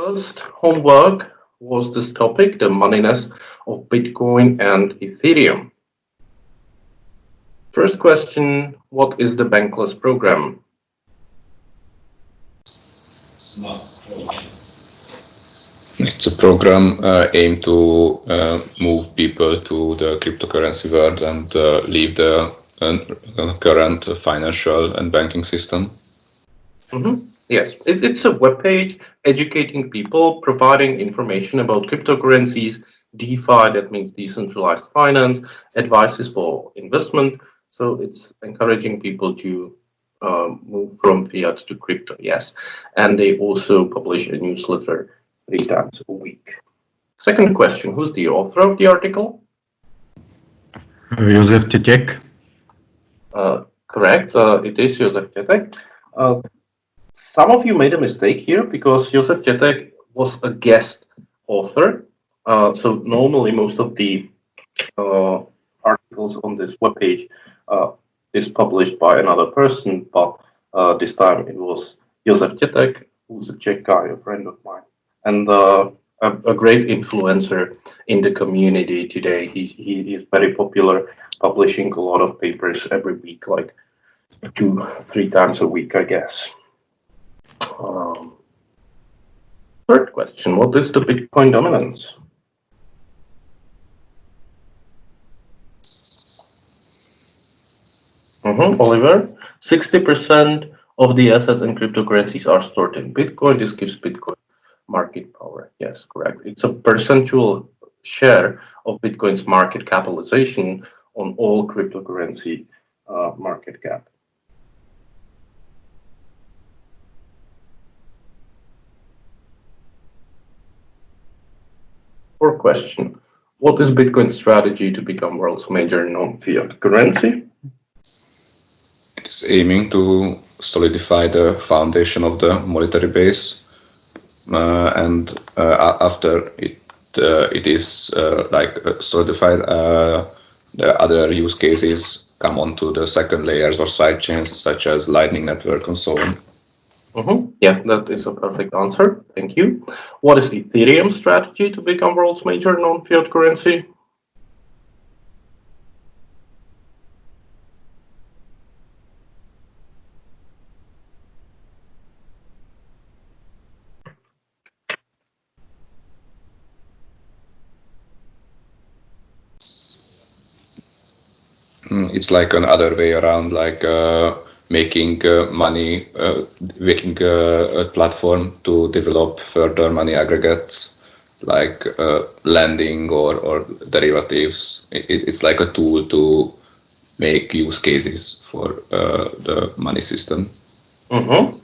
first homework was this topic, the moneyness of Bitcoin and Ethereum. First question, what is the bankless program? It's a program aimed to move people to the cryptocurrency world and leave the current financial and banking system. Yes, it's a web page educating people, providing information about cryptocurrencies, DeFi, that means decentralized finance, advices for investment. So it's encouraging people to move from fiat to crypto, yes. And they also publish a newsletter 3 times a week. Second question, who's the author of the article? Josef Tetek. Correct, it is Josef Tetek. Some of you made a mistake here because Josef Tetek was a guest author. So normally most of the articles on this webpage is published by another person, but this time it was Josef Tetek, who's a Czech guy, a friend of mine, and a great influencer in the community today. He is very popular, publishing a lot of papers every week, like 2-3 times a week, I guess. Third question, what is the Bitcoin dominance? Oliver, 60% of the assets in cryptocurrencies are stored in Bitcoin. This gives Bitcoin market power. Yes, correct. It's a percentual share of Bitcoin's market capitalization on all cryptocurrency market cap. Fourth question, what is Bitcoin's strategy to become world's major non-fiat currency? It is aiming to solidify the foundation of the monetary base, and after it is solidified, the other use cases come onto the second layers or side chains, such as Lightning Network and so on. Yeah, that is a perfect answer. Thank you. What is Ethereum's strategy to become world's major non-fiat currency? It's like another way around, like making money, making a platform to develop further money aggregates, like lending or derivatives. It's like a tool to make use cases for the money system.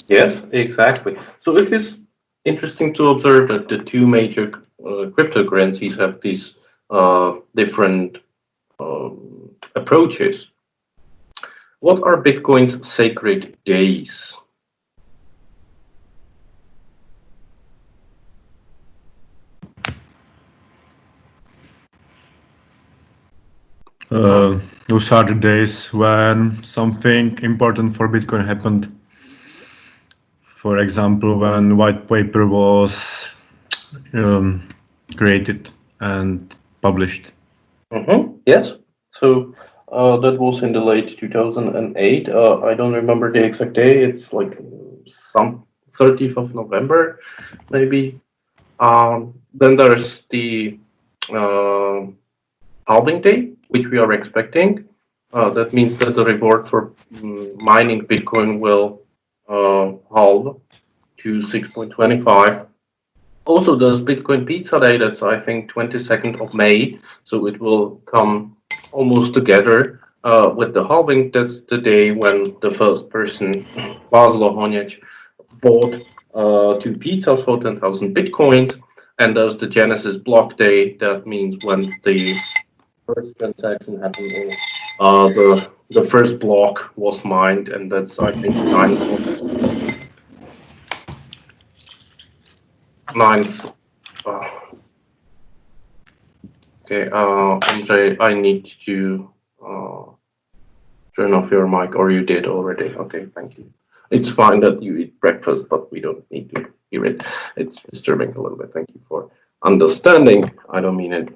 Yes, exactly. So it is interesting to observe that the two major cryptocurrencies have these different approaches. What are Bitcoin's sacred days? Those are the days when something important for Bitcoin happened. For example, when white paper was created and published. Yes. So that was in the late 2008. I don't remember the exact day. It's like some 30th of November, maybe. Then there's the halving day, which we are expecting. That means that the reward for mining Bitcoin will halve to 6.25. Also, there's Bitcoin Pizza Day. That's, I think, 22nd of May. So it will come almost together with the halving. That's the day when the first person, Laszlo Honec, bought 2 pizzas for 10,000 Bitcoins. And there's the Genesis block day. That means when the first transaction happened, the first block was mined. And that's, I think, 9th. Okay, Andrei, I need to turn off your mic, or you did already. Okay, thank you. It's fine that you eat breakfast, but we don't need to hear it. It's disturbing a little bit. Thank you for understanding. I don't mean it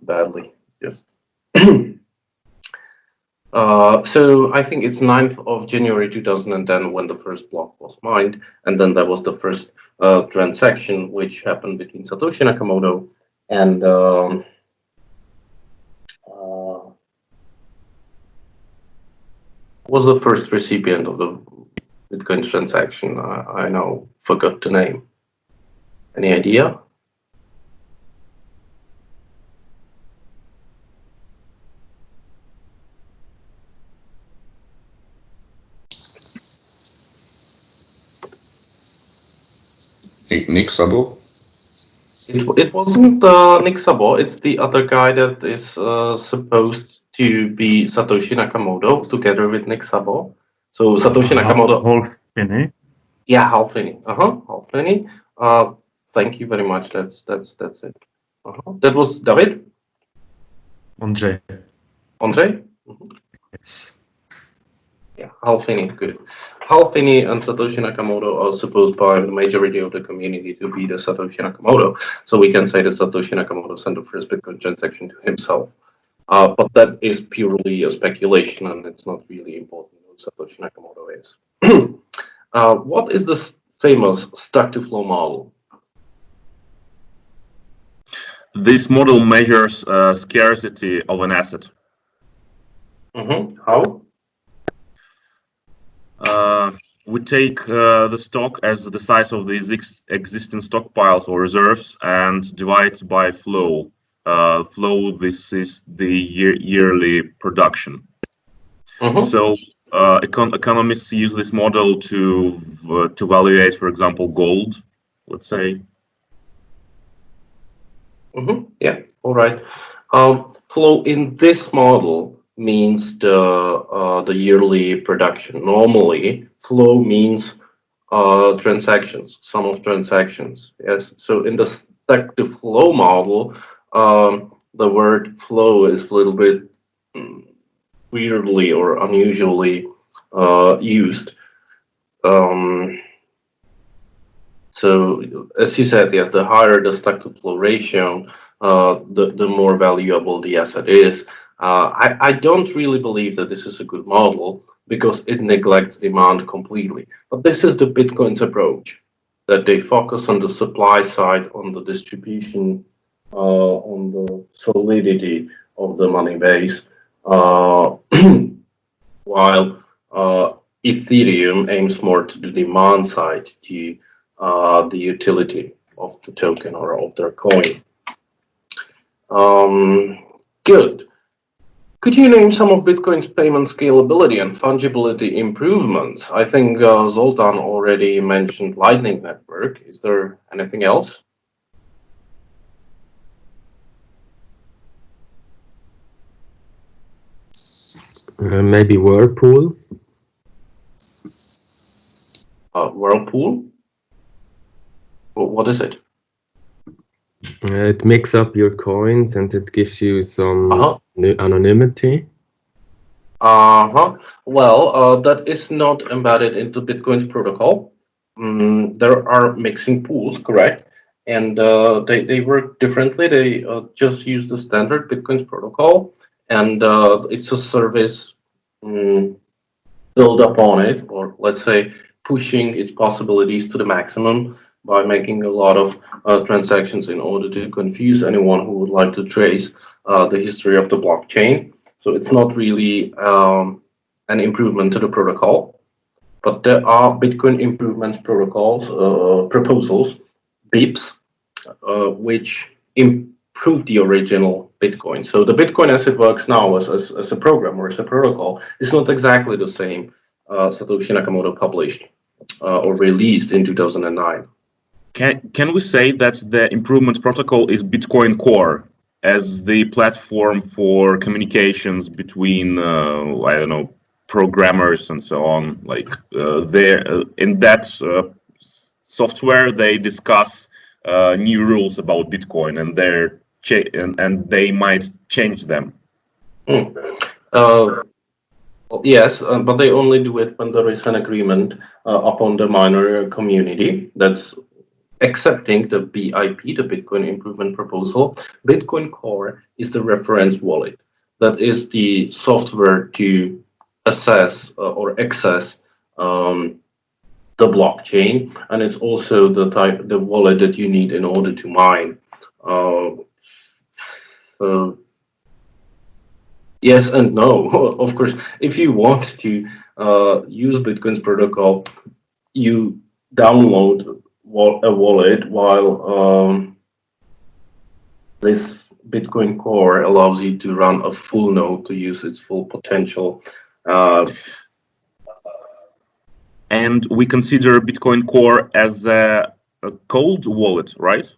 badly. Just so I think it's 9th of January 2010 when the first block was mined, and then there was the first transaction which happened between Satoshi Nakamoto and was the first recipient of the Bitcoin transaction. I now forgot the name. Any idea? Nick Szabo? It wasn't Nick Szabo. It's the other guy that is supposed to be Satoshi Nakamoto together with Nick Szabo. So Satoshi Nakamoto. Half penny. Yeah, Halfini. Halfini. Thank you very much. That's it. That was David. Andrzej. Andrzej. Yes. Yeah, Halfini. Good. Halfini and Satoshi Nakamoto are supposed by the majority of the community to be the Satoshi Nakamoto. So we can say that Satoshi Nakamoto sent the first Bitcoin transaction to himself. But that is purely a speculation, and it's not really important who Satoshi Nakamoto is. What is the famous stack-to-flow model? This model measures scarcity of an asset. How? We take the stock as the size of the existing stockpiles or reserves and divide by flow. Flow, this is the yearly production. So economists use this model to evaluate, for example, gold, let's say. Yeah, all right. Flow in this model means the yearly production. Normally, flow means transactions, sum of transactions. Yes. So in the stack-to-flow model, the word flow is a little bit weirdly or unusually used. So as you said, yes, the higher the stack-to-flow ratio, the more valuable the asset is. I don't really believe that this is a good model because it neglects demand completely. But this is the Bitcoin's approach, that they focus on the supply side, on the distribution, on the solidity of the money base, while Ethereum aims more to the demand side, to the utility of the token or of their coin. Good. Could you name some of Bitcoin's payment scalability and fungibility improvements? I think Zoltan already mentioned Lightning Network. Is there anything else? Maybe Whirlpool. Whirlpool? What is it? It mixes up your coins and it gives you some anonymity. Well, that is not embedded into Bitcoin's protocol. There are mixing pools, correct? And they work differently. They just use the standard Bitcoin's protocol, and it's a service build upon it, or let's say pushing its possibilities to the maximum by making a lot of transactions in order to confuse anyone who would like to trace the history of the blockchain. So it's not really an improvement to the protocol, but there are Bitcoin improvement protocols, proposals, BIPs, which improve the original Bitcoin. So the Bitcoin as it works now as a program or as a protocol is not exactly the same Satoshi Nakamoto published or released in 2009. Can we say that the improvement protocol is Bitcoin Core as the platform for communications between I don't know, programmers and so on? Like in that software they discuss new rules about Bitcoin and and they might change them. Well, yes, but they only do it when there is an agreement upon the miner community that's accepting the BIP, the Bitcoin Improvement Proposal. Bitcoin Core is the reference wallet. That is the software to assess or access the blockchain, and it's also the wallet that you need in order to mine. So yes and no. Of course, if you want to use Bitcoin's protocol, you download a wallet, while this Bitcoin Core allows you to run a full node to use its full potential. And we consider Bitcoin Core as a cold wallet, right?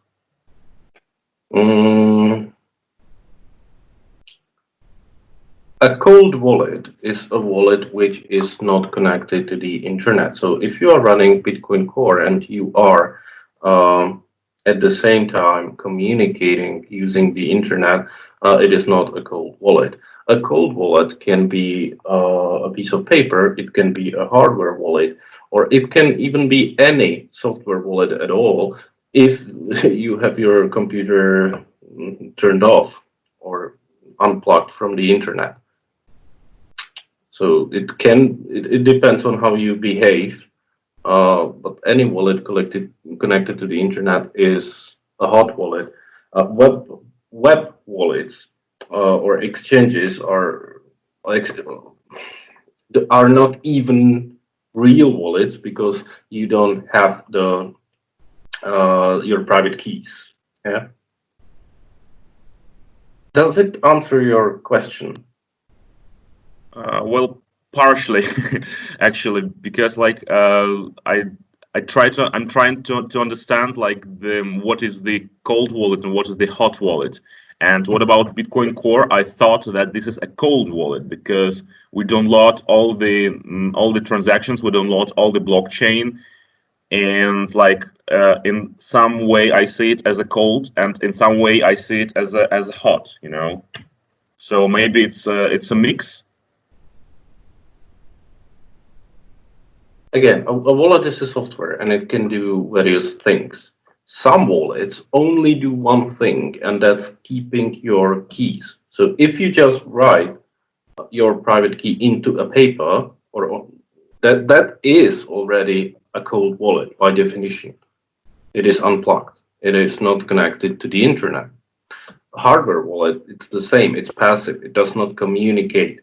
A cold wallet is a wallet which is not connected to the internet. So if you are running Bitcoin Core and you are at the same time communicating using the internet, it is not a cold wallet. A cold wallet can be a piece of paper, it can be a hardware wallet, or it can even be any software wallet at all if you have your computer turned off or unplugged from the internet. So it depends on how you behave, but any wallet connected to the internet is a hot wallet. Web wallets or exchanges are not even real wallets because you don't have the your private keys. Yeah. Does it answer your question? Well, partially, actually, because like I'm trying to understand like what is the cold wallet and what is the hot wallet. And what about Bitcoin Core? I thought that this is a cold wallet because we download all the transactions, we download all the blockchain, and like in some way I see it as a cold, and in some way I see it as a hot. You know, so maybe it's a mix. Again, a wallet is a software and it can do various things. Some wallets only do one thing, and that's keeping your keys. So if you just write your private key into a paper, or that is already a cold wallet by definition. It is unplugged. It is not connected to the internet. A hardware wallet, it's the same. It's passive. It does not communicate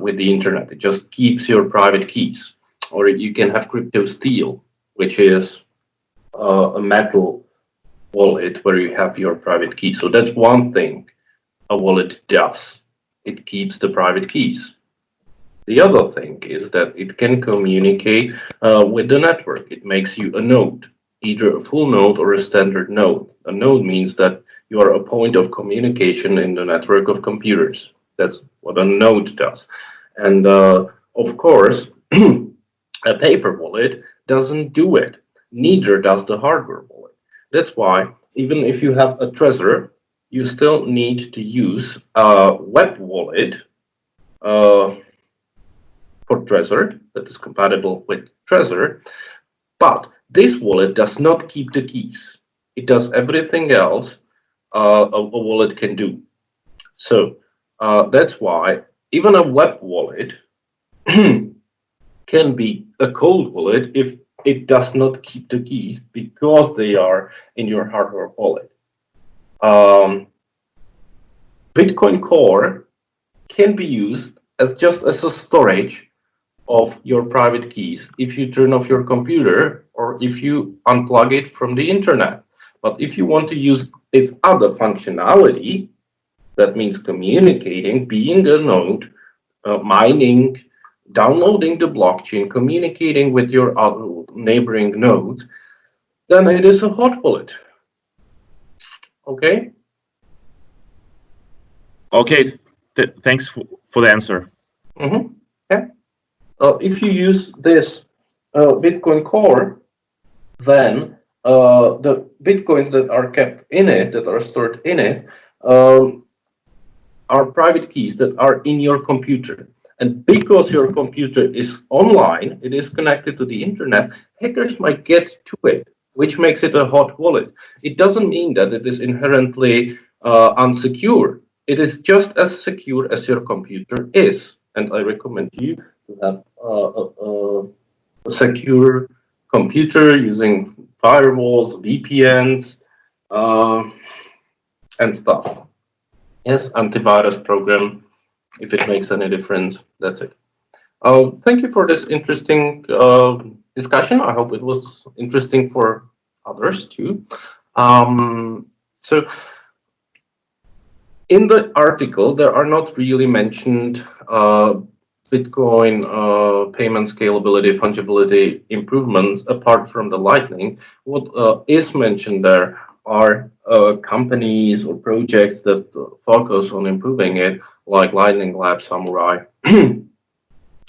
with the internet. It just keeps your private keys. Or you can have crypto steel, which is a metal wallet where you have your private key. So that's one thing a wallet does. It keeps the private keys. The other thing is that it can communicate with the network. It makes you a node, either a full node or a standard node. A node means that you are a point of communication in the network of computers. That's what a node does. And of course, a paper wallet doesn't do it. Neither does the hardware wallet. That's why even if you have a Trezor, you still need to use a web wallet for Trezor that is compatible with Trezor. But this wallet does not keep the keys. It does everything else a wallet can do. So that's why even a web wallet can be a cold wallet if it does not keep the keys because they are in your hardware wallet. Bitcoin Core can be used as just as a storage of your private keys if you turn off your computer or if you unplug it from the internet. But if you want to use its other functionality, that means communicating, being a node, mining, downloading the blockchain, communicating with your other neighboring nodes, then it is a hot wallet. Okay? Okay, thanks for the answer. Mm-hmm. Yeah. If you use this Bitcoin Core, then the Bitcoins that are kept in it, that are stored in it, are private keys that are in your computer. And because your computer is online, it is connected to the internet, hackers might get to it, which makes it a hot wallet. It doesn't mean that it is inherently unsecure. It is just as secure as your computer is. And I recommend you to have a secure computer using firewalls, VPNs, and stuff. Yes, antivirus program, if it makes any difference. That's it. Thank you for this interesting discussion. I hope it was interesting for others too. So in the article, there are not really mentioned Bitcoin payment scalability, fungibility improvements apart from the Lightning. What is mentioned there are companies or projects that focus on improving it, like Lightning Lab, Samurai,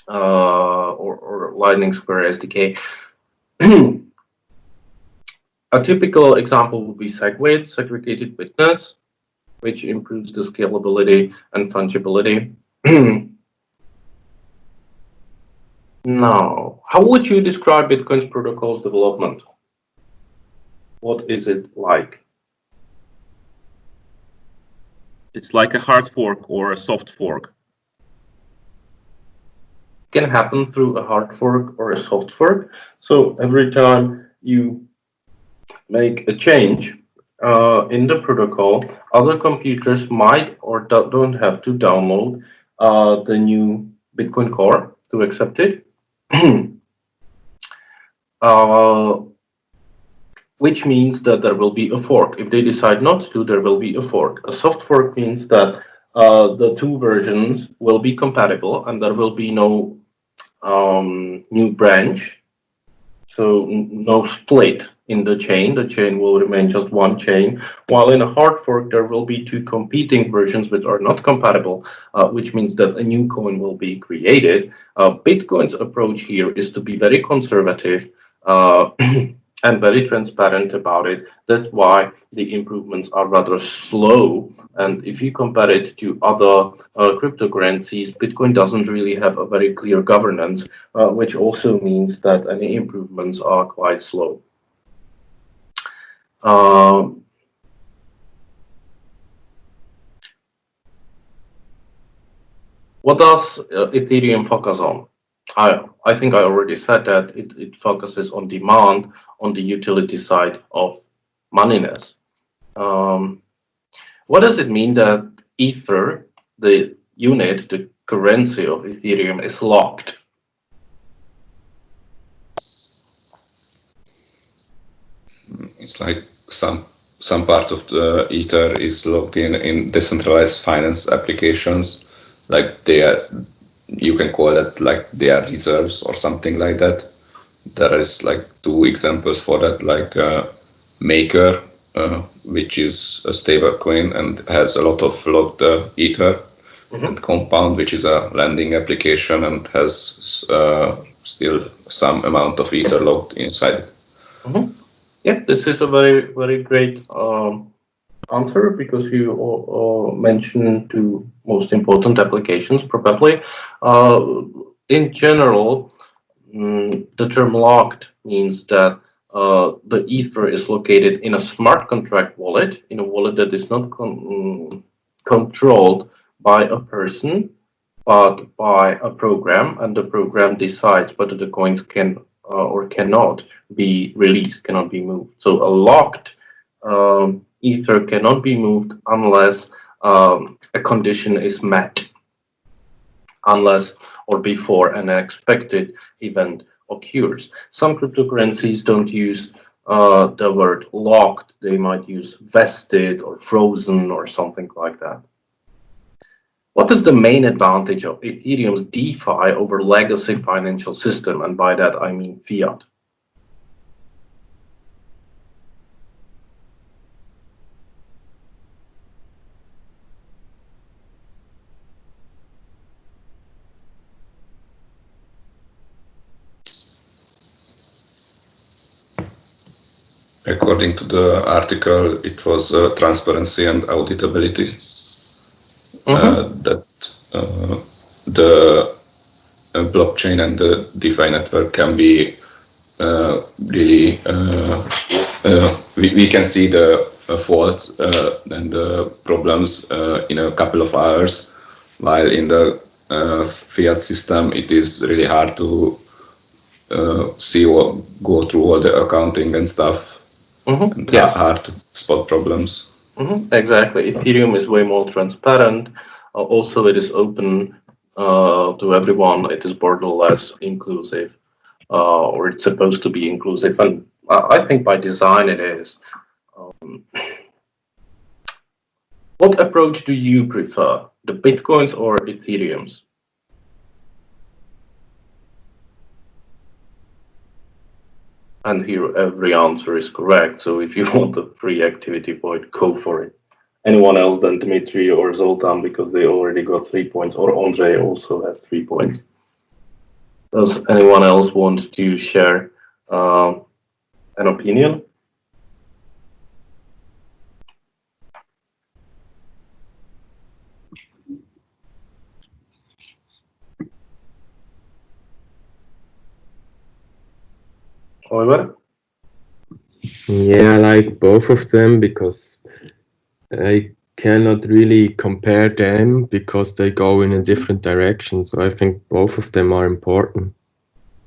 or Lightning Square SDK. A typical example would be SegWit, segregated witness, which improves the scalability and fungibility. Now, how would you describe Bitcoin's protocol's development? What is it like? It's like a hard fork or a soft fork. It can happen through a hard fork or a soft fork. So every time you make a change in the protocol, other computers might or don't have to download the new Bitcoin Core to accept it. Which means that there will be a fork. If they decide not to, there will be a fork. A soft fork means that the two versions will be compatible and there will be no new branch, so no split in the chain. The chain will remain just one chain, while in a hard fork there will be two competing versions which are not compatible, which means that a new coin will be created. Bitcoin's approach here is to be very conservative and very transparent about it. That's why the improvements are rather slow. And if you compare it to other cryptocurrencies, Bitcoin doesn't really have a very clear governance, which also means that any improvements are quite slow. What does Ethereum focus on? I think I already said that it focuses on demand on the utility side of moneyness. What does it mean that Ether, the unit, the currency of Ethereum, is locked? It's like some part of the Ether is locked in decentralized finance applications, like they are. You can call that like they are reserves or something like that. There is like two examples for that, like Maker, which is a stable coin and has a lot of locked Ether, and Compound, which is a lending application and has still some amount of Ether locked inside. Yeah, this is a very, very great answer, because you mentioned two most important applications, probably. In general, the term locked means that the Ether is located in a smart contract wallet, in a wallet that is not controlled by a person, but by a program, and the program decides whether the coins can or cannot be released, cannot be moved. So a locked Ether cannot be moved unless a condition is met, unless or before an expected event occurs. Some cryptocurrencies don't use the word locked. They might use vested or frozen or something like that. What is the main advantage of Ethereum's DeFi over legacy financial system? And by that, I mean fiat. According to the article, it was transparency and auditability. That the blockchain and the DeFi network can be really we can see the faults and the problems in a couple of hours, while in the fiat system it is really hard to see or go through all the accounting and stuff. And Yes. hard to spot problems. Exactly. Ethereum is way more transparent. Also, it is open to everyone. It is borderless, inclusive, or it's supposed to be inclusive. And I think by design it is. What approach do you prefer, the Bitcoins or Ethereums? And here every answer is correct. So if you want a free activity point, go for it. Anyone else than Dmitry or Zoltan, because they already got 3 points, or Andre also has 3 points. Does anyone else want to share an opinion? Oliver? Yeah, I like both of them because I cannot really compare them because they go in a different direction. So I think both of them are important.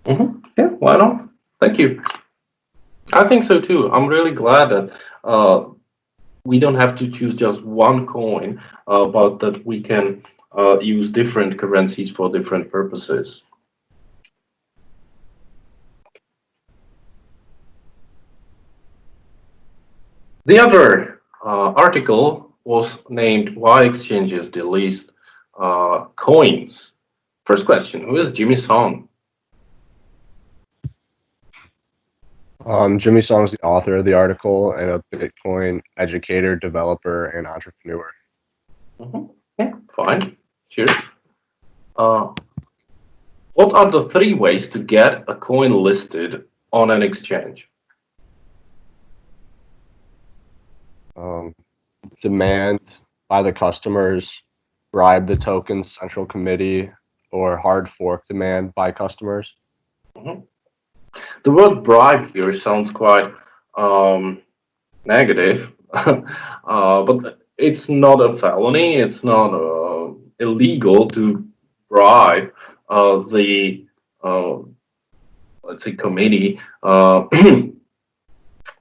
Yeah, why not? Thank you. I think so too. I'm really glad that we don't have to choose just one coin, but that we can use different currencies for different purposes. The other article was named "Why Exchanges Delete Coins." First question: who is Jimmy Song? Jimmy Song's the author of the article and a Bitcoin educator, developer, and entrepreneur. Yeah, fine. Cheers. What are the 3 ways to get a coin listed on an exchange? Demand by the customers, bribe the token's central committee, or hard fork demand by customers. The word bribe here sounds quite negative, but it's not a felony. It's not illegal to bribe the let's say committee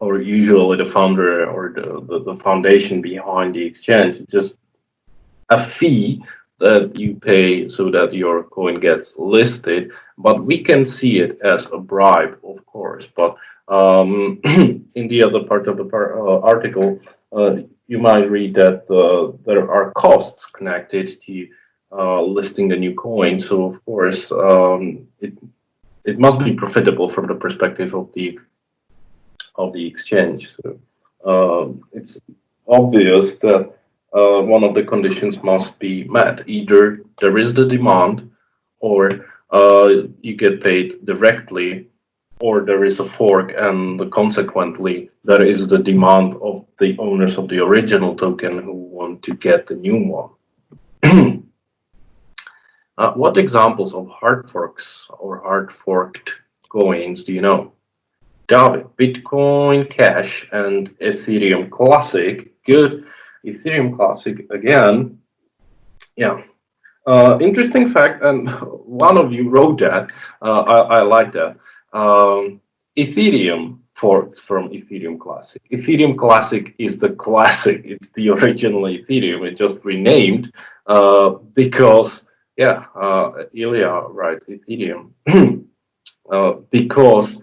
or usually the founder or the foundation behind the exchange. It's just a fee that you pay so that your coin gets listed, but we can see it as a bribe, of course. But in the other part of the article, you might read that there are costs connected to listing the new coin. So of course, it must be profitable from the perspective of the exchange. So it's obvious that one of the conditions must be met. Either there is the demand, or you get paid directly, or there is a fork, and consequently there is the demand of the owners of the original token who want to get the new one. What examples of hard forks or hard forked coins do you know? David, Bitcoin Cash and Ethereum Classic. Good. Ethereum Classic again. Yeah. Interesting fact, and one of you wrote that. I like that. Ethereum forked from Ethereum Classic. Ethereum Classic is the classic. It's the original Ethereum. It just renamed because, yeah, Ilya writes Ethereum because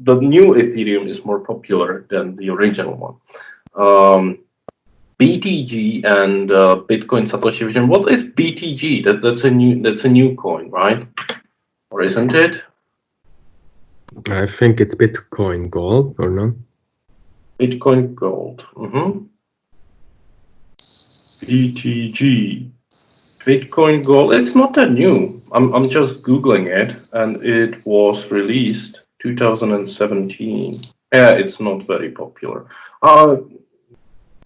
the new Ethereum is more popular than the original one. BTG and Bitcoin Satoshi Vision. What is BTG? That's a new coin, right? Or isn't it? I think it's Bitcoin Gold, or no? Bitcoin Gold. BTG. Bitcoin Gold. It's not that new. I'm just googling it, and it was released 2017. Yeah, it's not very popular.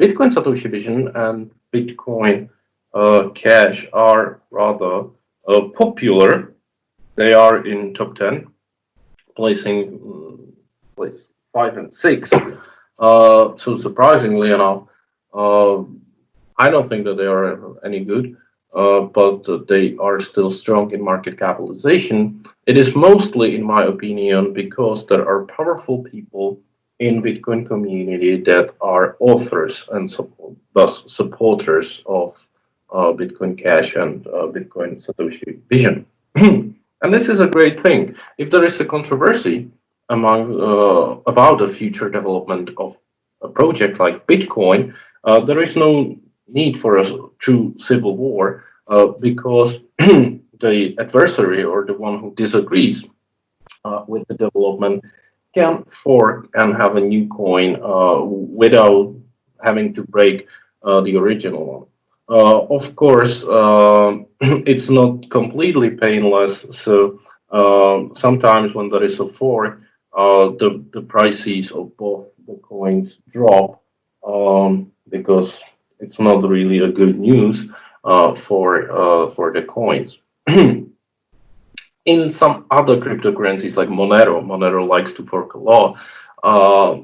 Bitcoin Satoshi Vision and Bitcoin Cash are rather popular. They are in top 10, placing place 5 and 6. So surprisingly enough, I don't think that they are any good, but they are still strong in market capitalization. It is mostly, in my opinion, because there are powerful people in Bitcoin community that are authors and thus supporters of Bitcoin Cash and Bitcoin Satoshi vision. And this is a great thing. If there is a controversy among about the future development of a project like Bitcoin, there is no need for a true civil war because the adversary or the one who disagrees with the development can fork and have a new coin without having to break the original one. Of course, it's not completely painless. So sometimes when there is a fork, the prices of both the coins drop because it's not really a good news for the coins. In some other cryptocurrencies like Monero likes to fork a lot.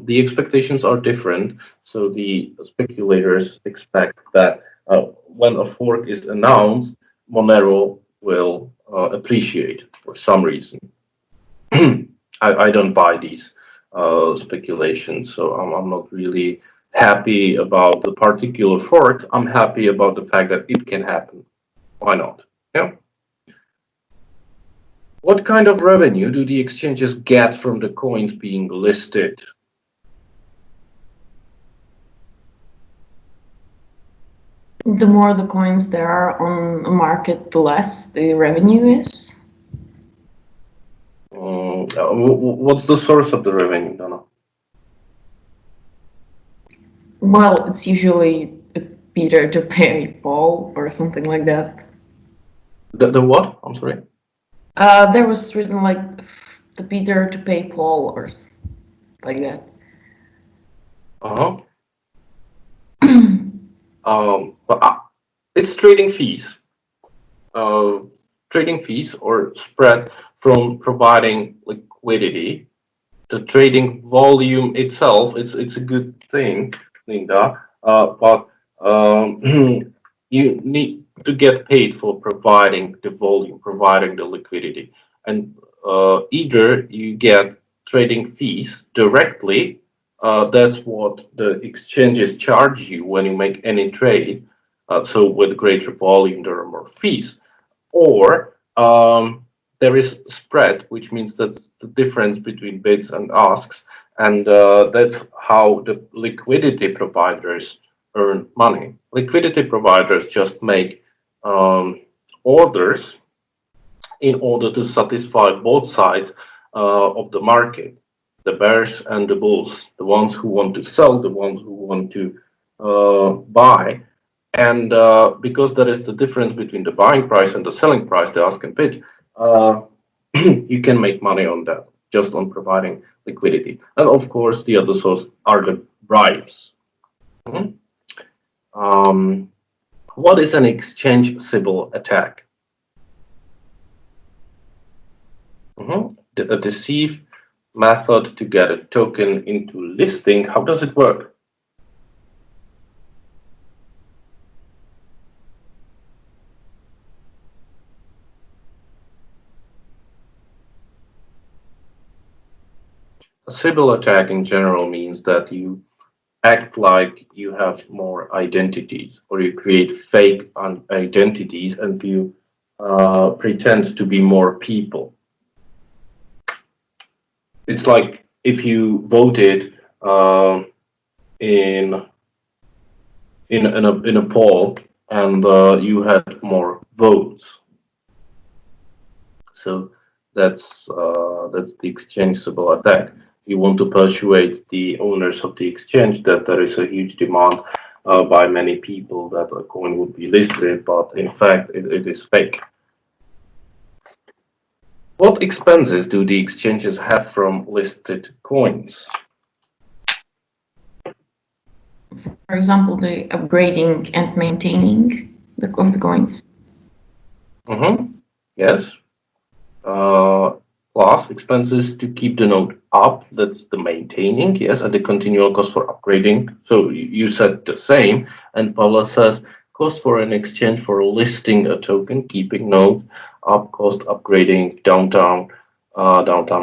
The expectations are different. So the speculators expect that when a fork is announced, Monero will appreciate for some reason. I don't buy these speculations, so I'm not really happy about the particular fork. I'm happy about the fact that it can happen. Why not? Yeah. What kind of revenue do the exchanges get from the coins being listed? The more the coins there are on a market, the less the revenue is. What's the source of the revenue, Donna? Well, it's usually Peter to pay Paul or something like that. The what? I'm sorry. There was written like the Peter to pay Paul or like that. Uh-huh. It's trading fees. Trading fees or spread from providing liquidity. The trading volume itself, it's a good thing, Linda, but you need to get paid for providing the volume, providing the liquidity. And either you get trading fees directly, that's what the exchanges charge you when you make any trade. So with greater volume, there are more fees. Or there is spread, which means that's the difference between bids and asks, and that's how the liquidity providers earn money. Liquidity providers just make orders in order to satisfy both sides of the market, the bears and the bulls, the ones who want to sell, the ones who want to buy. And because there is the difference between the buying price and the selling price, the ask and bid, you can make money on that, just on providing liquidity. And of course, the other source are the bribes. Mhm. What is an exchange Sybil attack? A deceived method to get a token into listing. How does it work? A Sybil attack in general means that you act like you have more identities, or you create fake identities and you pretend to be more people. It's like if you voted in a poll and you had more votes. So that's the exchangeable attack. You want to persuade the owners of the exchange that there is a huge demand by many people that a coin would be listed, but in fact it is fake. What expenses do the exchanges have from listed coins? For example, the upgrading and maintaining of the coins. Mm-hmm. yes. Plus expenses to keep the node up, that's the maintaining, yes, and the continual cost for upgrading. So you said the same, and Paula says cost for an exchange for listing a token, keeping node up, cost upgrading, downtime,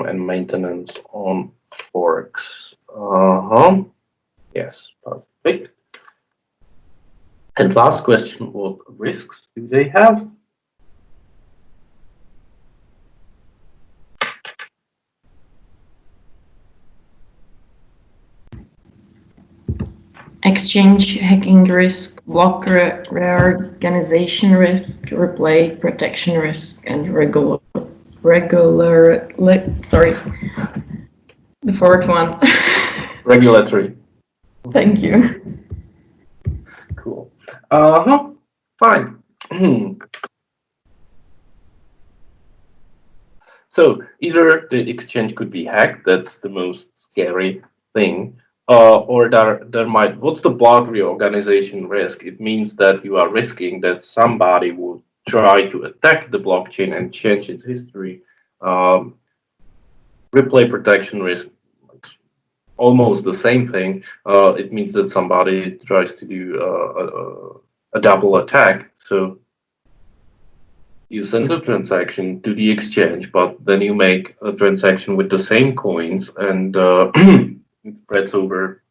and maintenance on forks. Yes, perfect. And last question, what risks do they have? Exchange hacking risk, block reorganization risk, replay protection risk, and sorry, the fourth one. Regulatory. Thank you. Cool. Fine. So either the exchange could be hacked, that's the most scary thing, or there might, what's the block reorganization risk? It means that you are risking that somebody will try to attack the blockchain and change its history. Replay protection risk, almost the same thing. It means that somebody tries to do a double attack. So you send a transaction to the exchange, but then you make a transaction with the same coins, and it spreads over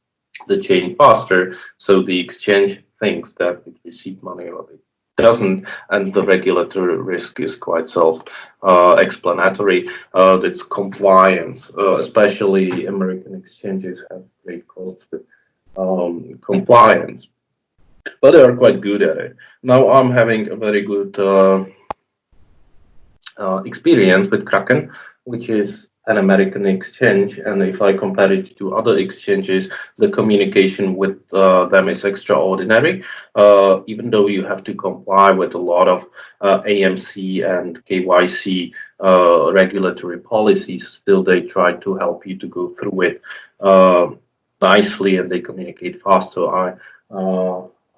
the chain faster. So the exchange thinks that it received money, or it doesn't, and the regulatory risk is quite self-explanatory. It's compliance, especially American exchanges have great costs with compliance, but they are quite good at it. Now I'm having a very good experience with Kraken, which is an American exchange, and if I compare it to other exchanges, the communication with them is extraordinary. Even though you have to comply with a lot of AMC and KYC regulatory policies, still they try to help you to go through it nicely, and they communicate fast. So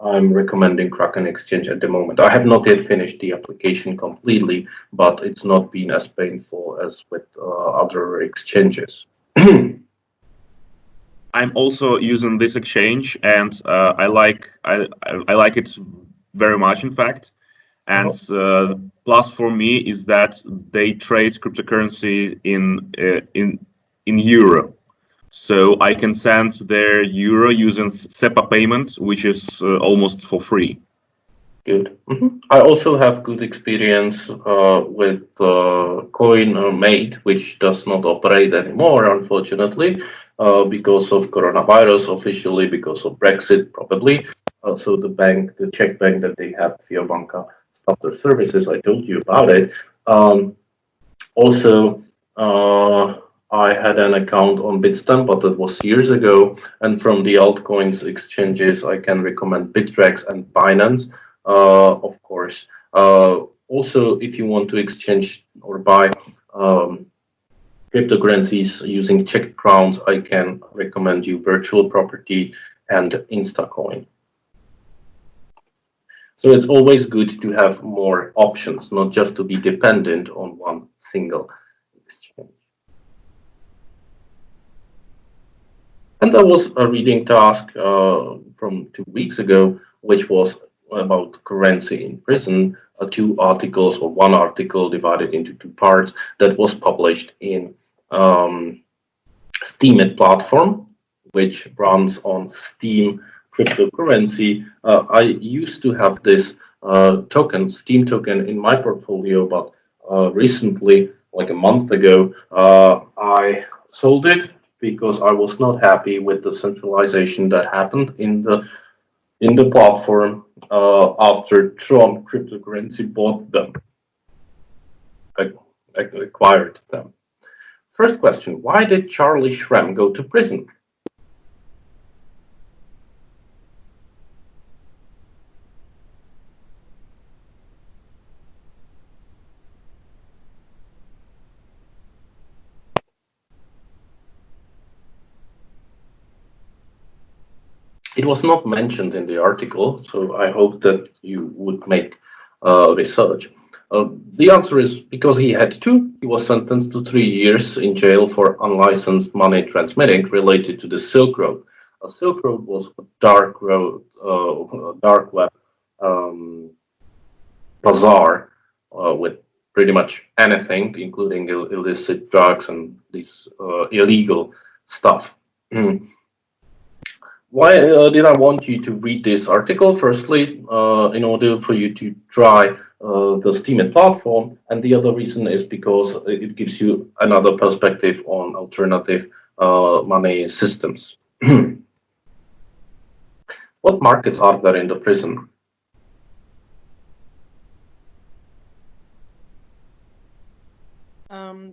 I'm recommending Kraken Exchange at the moment. I have not yet finished the application completely, but it's not been as painful as with other exchanges. I'm also using this exchange, and I like it very much, in fact. And plus for me is that they trade cryptocurrency in euro. So I can send their euro using SEPA payment, which is almost for free. Good. I also have good experience with CoinMate, which does not operate anymore, unfortunately, because of coronavirus, officially because of Brexit, probably. So the bank, the Czech bank that they have, Banka, stopped their services. I told you about it. Also, I had an account on Bitstamp, but that was years ago. And from the altcoins exchanges, I can recommend Bittrex and Binance, of course. Also, if you want to exchange or buy cryptocurrencies using Czech crowns, I can recommend you Virtual Property and Instacoin. So it's always good to have more options, not just to be dependent on one single exchange. And there was a reading task from 2 weeks ago, which was about currency in prison, two articles, or one article divided into two parts, that was published in Steemit platform, which runs on Steem cryptocurrency. I used to have this token, Steem token, in my portfolio, but recently, like a month ago, I sold it because I was not happy with the centralization that happened in the platform after Tron cryptocurrency bought them, acquired them. First question, why did Charlie Shrem go to prison? It was not mentioned in the article, so I hope that you would make research. The answer is because he had to. He was sentenced to 3 years in jail for unlicensed money transmitting related to the Silk Road. A Silk Road was a dark road, dark web bazaar with pretty much anything, including illicit drugs and this illegal stuff. Why did I want you to read this article? Firstly, in order for you to try the Steemit platform, and the other reason is because it gives you another perspective on alternative money systems. What markets are there in the prison?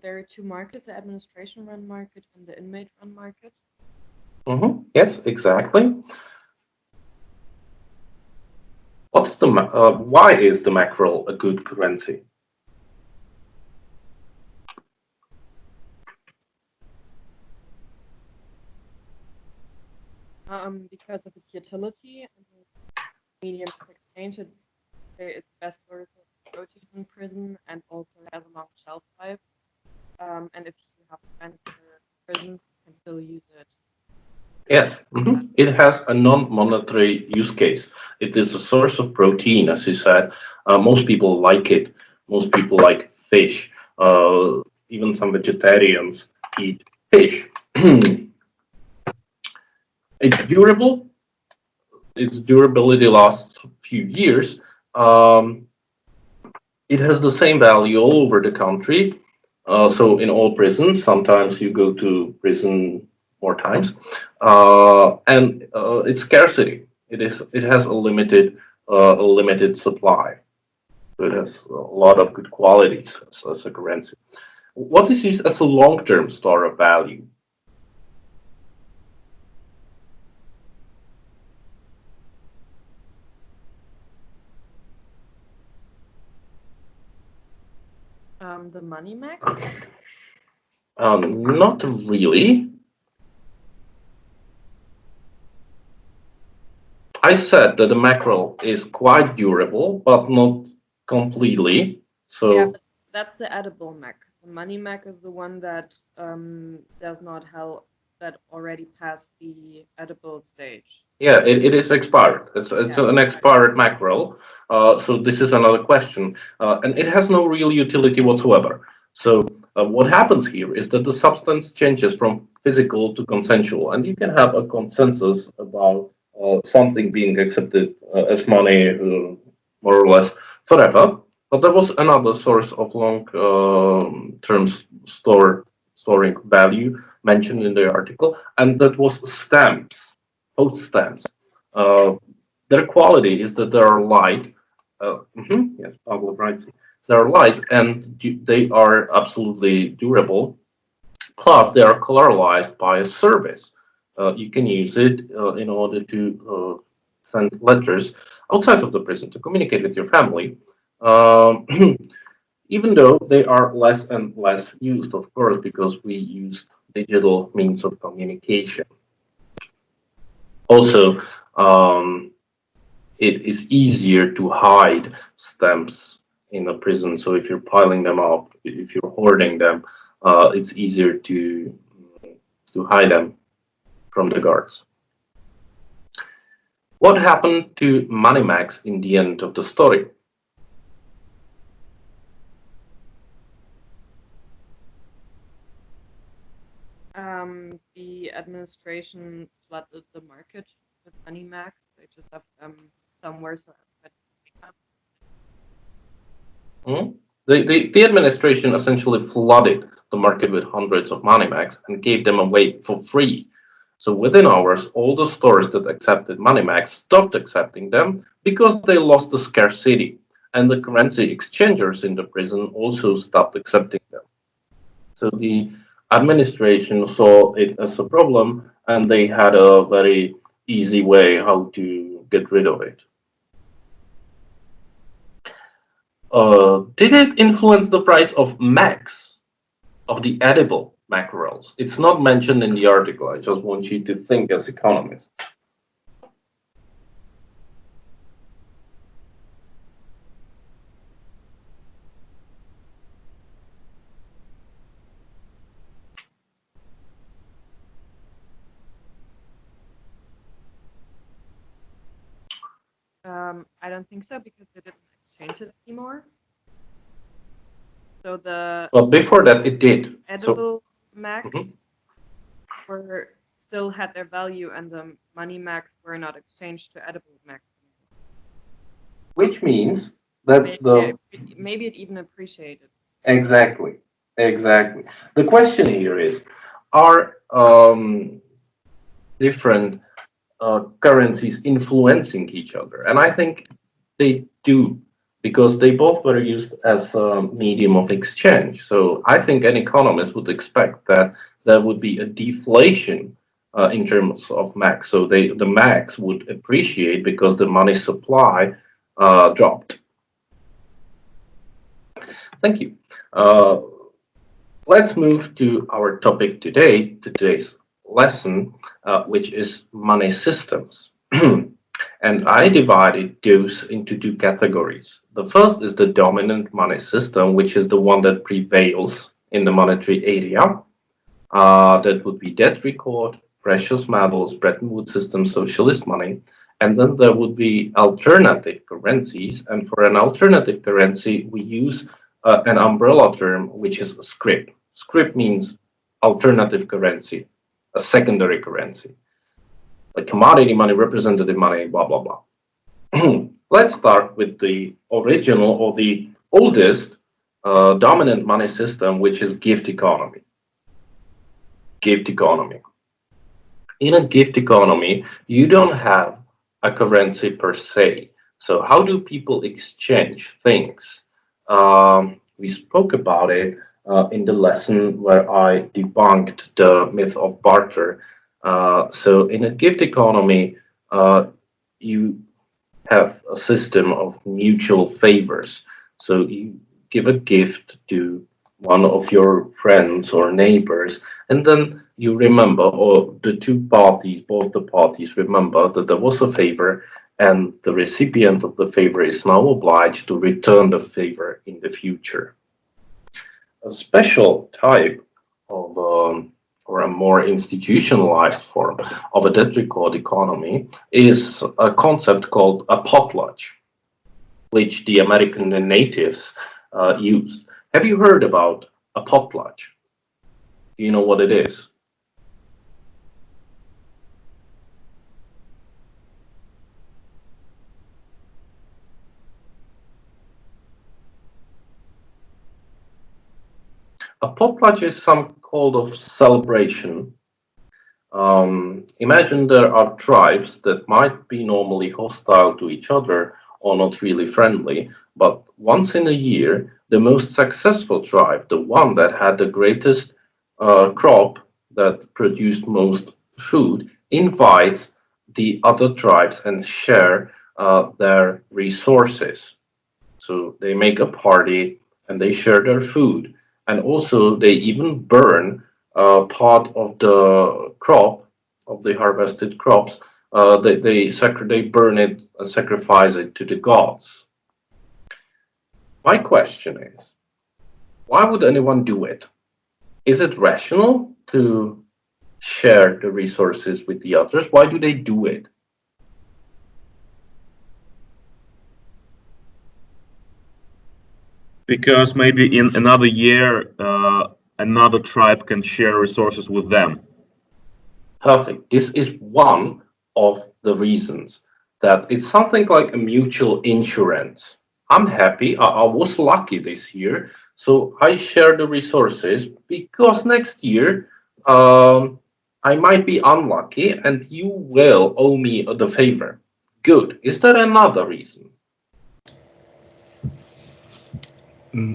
There are two markets, the administration-run market and the inmate-run market. Yes, exactly. What's the why is the mackerel a good currency? Because of its utility and medium of exchange, it's best source of protein in prison and also has a long shelf life. And if you have friends in the prison, you can still use it. Yes, it has a non-monetary use case. It is a source of protein, as you said. Most people like it. Most people like fish. Even some vegetarians eat fish. It's durable. Its durability lasts a few years. It has the same value all over the country. So in all prisons, sometimes you go to prison more times, and its scarcity. It has a limited supply. So it has a lot of good qualities as a currency. What is used as a long-term store of value? The money max. Not really. I said that the mackerel is quite durable, but not completely. So Yeah, but that's the edible mac. The money mac is the one that does not help, that already passed the edible stage. yeah, it is expired. It's Yeah. an expired mackerel. So this is another question, and it has no real utility whatsoever. So what happens here is that the substance changes from physical to consensual, and you can have a consensus about something being accepted as money, more or less forever. But there was another source of long-term storing value mentioned in the article, and that was stamps, post stamps. Uh, their quality is that they are light. Yes, Pablo writes. They're light and they are absolutely durable. Plus, they are collateralized by a service. You can use it in order to send letters outside of the prison to communicate with your family. Um, even though they are less and less used, of course, because we use digital means of communication. Also, it is easier to hide stamps in a prison. So if you're piling them up, if you're hoarding them, it's easier to hide them from the guards. What happened to Moneymax in the end of the story? The administration flooded the market with money max. They just have somewhere so The administration essentially flooded the market with hundreds of Moneymax and gave them away for free. So within hours, all the stores that accepted Moneymax stopped accepting them because they lost the scarcity, and the currency exchangers in the prison also stopped accepting them. So the administration saw it as a problem, and they had a very easy way how to get rid of it. Did it influence the price of max, of the edible mackerels? It's not mentioned in the article. I just want you to think as economists. I don't think so because they didn't exchange it anymore. So the But before that, it did. So edible max Mhm. were still had their value, and the money max were not exchanged to edible max. which means that Maybe it even appreciated. exactly, exactly. The question here is, are different currencies influencing each other? And I think they do, because they both were used as a medium of exchange. So I think an economist would expect that there would be a deflation in terms of max. So the max would appreciate because the money supply dropped. Thank you. Let's move to our topic today, today's lesson, which is money systems. And I divided those into two categories. The first is the dominant money system, which is the one that prevails in the monetary area. That would be debt record, precious metals, Bretton Woods system, socialist money. And then there would be alternative currencies. And for an alternative currency, we use an umbrella term, which is scrip. Scrip means alternative currency, a secondary currency, like commodity money, representative money, blah, blah, blah. Let's start with the original or the oldest dominant money system, which is gift economy. Gift economy. In a gift economy, you don't have a currency per se. So how do people exchange things? We spoke about it in the lesson where I debunked the myth of barter. So in a gift economy, you have a system of mutual favors. So you give a gift to one of your friends or neighbors, and then you remember, or the two parties, both the parties remember that there was a favor, and the recipient of the favor is now obliged to return the favor in the future. A special type of or a more institutionalized form of a debt record economy is a concept called a potlatch, which the American natives use. Have you heard about a potlatch? Do you know what it is? A potlatch is some kind of celebration. Imagine there are tribes that might be normally hostile to each other or not really friendly, but once in a year, the most successful tribe, the one that had the greatest crop, that produced most food, invites the other tribes and share their resources. So they make a party and they share their food. And also, they even burn part of the crop, of the harvested crops. They burn it and sacrifice it to the gods. My question is, why would anyone do it? Is it rational to share the resources with the others? Why do they do it? Because maybe in another year, another tribe can share resources with them. Perfect. This is one of the reasons that it's something like a mutual insurance. I'm happy. I was lucky this year, so I share the resources because next year I might be unlucky and you will owe me the favor. Good. Is there another reason?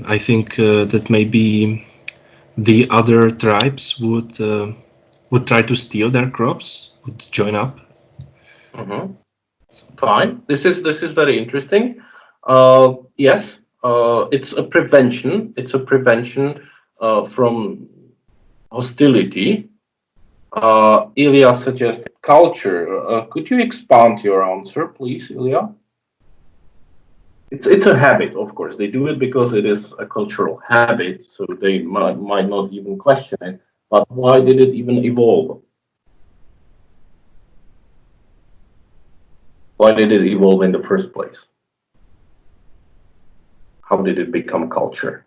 I think that maybe the other tribes would try to steal their crops, would join up. Mm-hmm. Fine. This is very interesting. Yes, it's a prevention. It's a prevention from hostility. Ilya suggested culture. Could you expand your answer, please, Ilya? It's a habit, of course. They do it because it is a cultural habit, so they might not even question it. But why did it even evolve? Why did it evolve in the first place? How did it become culture?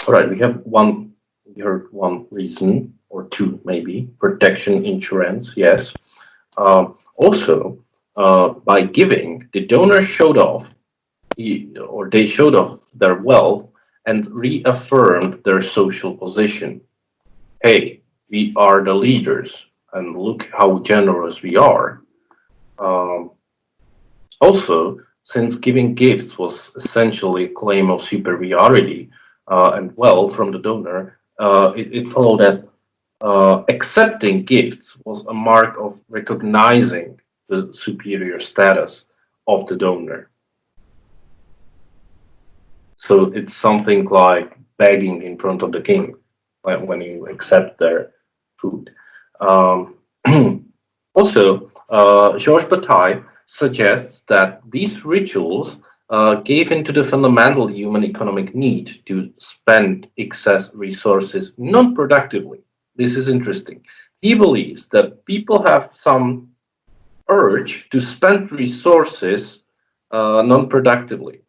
All right, we heard one reason or two, maybe protection, insurance. Yes. Also, by giving, the donor showed off, they showed off their wealth and reaffirmed their social position. Hey, we are the leaders, and look how generous we are. Um, Also, since giving gifts was essentially a claim of superiority and wealth from the donor, it followed that accepting gifts was a mark of recognizing the superior status of the donor. So it's something like begging in front of the king when you accept their food. Um, Also, Georges Bataille suggests that these rituals gave into the fundamental human economic need to spend excess resources non-productively. This is interesting. He believes that people have some urge to spend resources non-productively.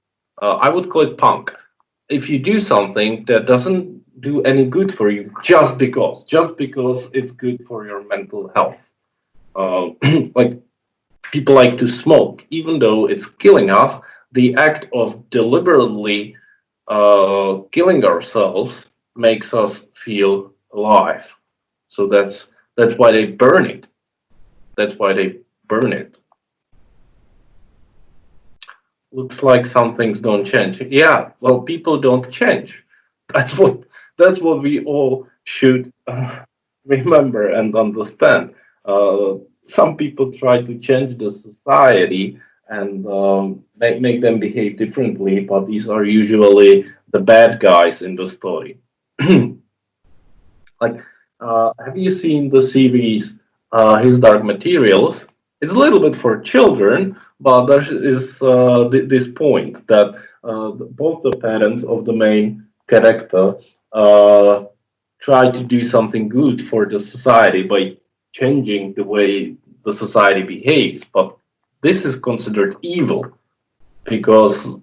I would call it punk. If you do something that doesn't do any good for you just because it's good for your mental health. Like people like to smoke, even though it's killing us, the act of deliberately killing ourselves makes us feel alive. So that's why they burn it. That's why they burn it. Looks like some things don't change. Yeah, well, people don't change. That's what we all should remember and understand. Some people try to change the society and make them behave differently, but these are usually the bad guys in the story. Like, have you seen the series His Dark Materials? It's a little bit for children, but there is this point that both the parents of the main character try to do something good for the society by changing the way the society behaves. But this is considered evil because,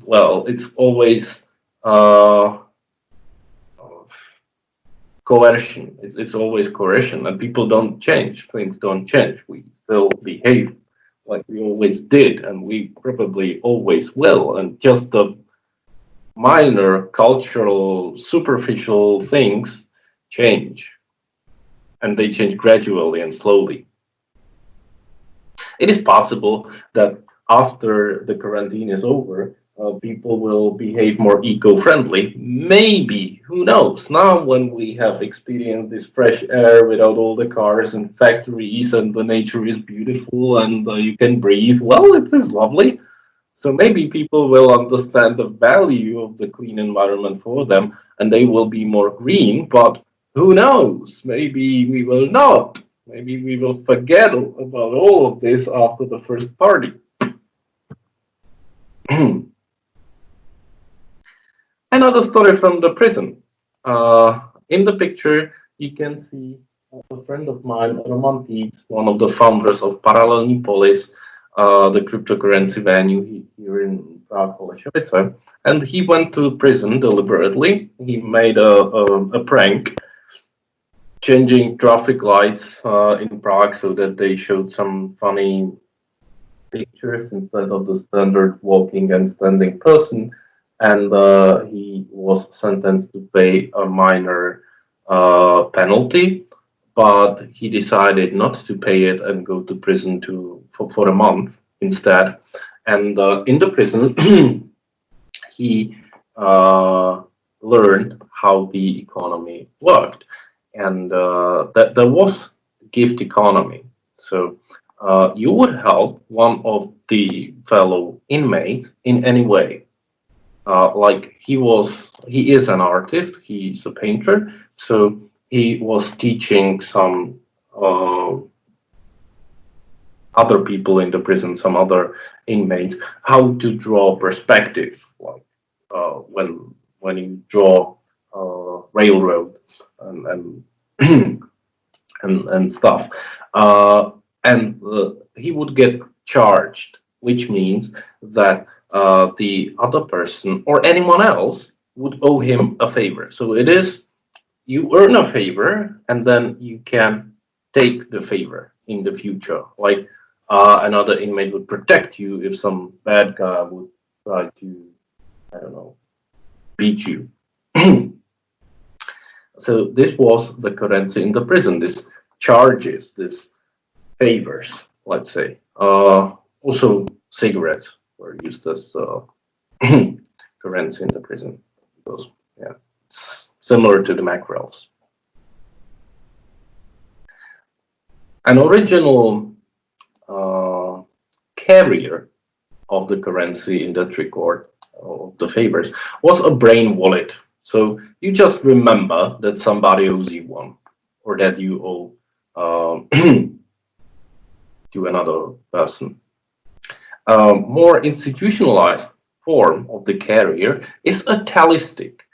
well, it's always coercion. It's always coercion, and people don't change. Things don't change. We still behave like we always did, and we probably always will. And just the minor cultural, superficial things change, and they change gradually and slowly. It is possible that after the quarantine is over, people will behave more eco-friendly. Maybe, who knows? Now, when we have experienced this fresh air without all the cars and factories, and the nature is beautiful, and you can breathe, well, it is lovely. So maybe people will understand the value of the clean environment for them, and they will be more green. But who knows? Maybe we will not. Maybe we will forget about all of this after the first party. Another story from the prison. In the picture, you can see a friend of mine, Roman Tietz, one of the founders of Paralelní Polis, the cryptocurrency venue here in Prague, Holešovice. And he went to prison deliberately. He made a prank, changing traffic lights in Prague so that they showed some funny pictures instead of the standard walking and standing person. And he was sentenced to pay a minor penalty, but he decided not to pay it and go to prison for a month instead. And in the prison, he learned how the economy worked, and that there was gift economy. So you would help one of the fellow inmates in any way. Like he is an artist, he's a painter, so he was teaching some other people in the prison, some other inmates, how to draw perspective. Like when you draw railroad and and stuff. And he would get charged, which means that the other person or anyone else would owe him a favor. So it is, you earn a favor and then you can take the favor in the future. Like another inmate would protect you if some bad guy would try to, I don't know, beat you. So this was the currency in the prison, this charges, this favors, let's say. Also, cigarettes were used as currency in the prison. Because, yeah, it's similar to the mackerels. An original carrier of the currency in that record of the favors was a brain wallet. So you just remember that somebody owes you one, or that you owe to another person. More institutionalized form of the carrier is a tally stick.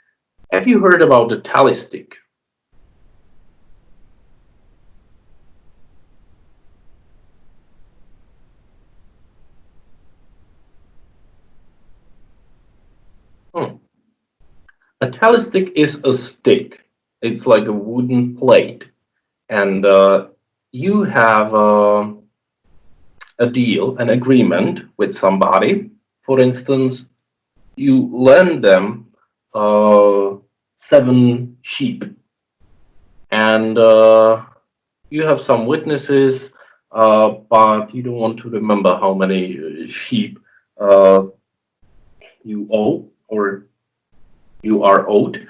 Have you heard about the tally stick? A tally stick is a stick. It's like a wooden plate, and you have a deal, an agreement with somebody. For instance, you lend them 7 sheep, and you have some witnesses, but you don't want to remember how many sheep you owe or you are owed.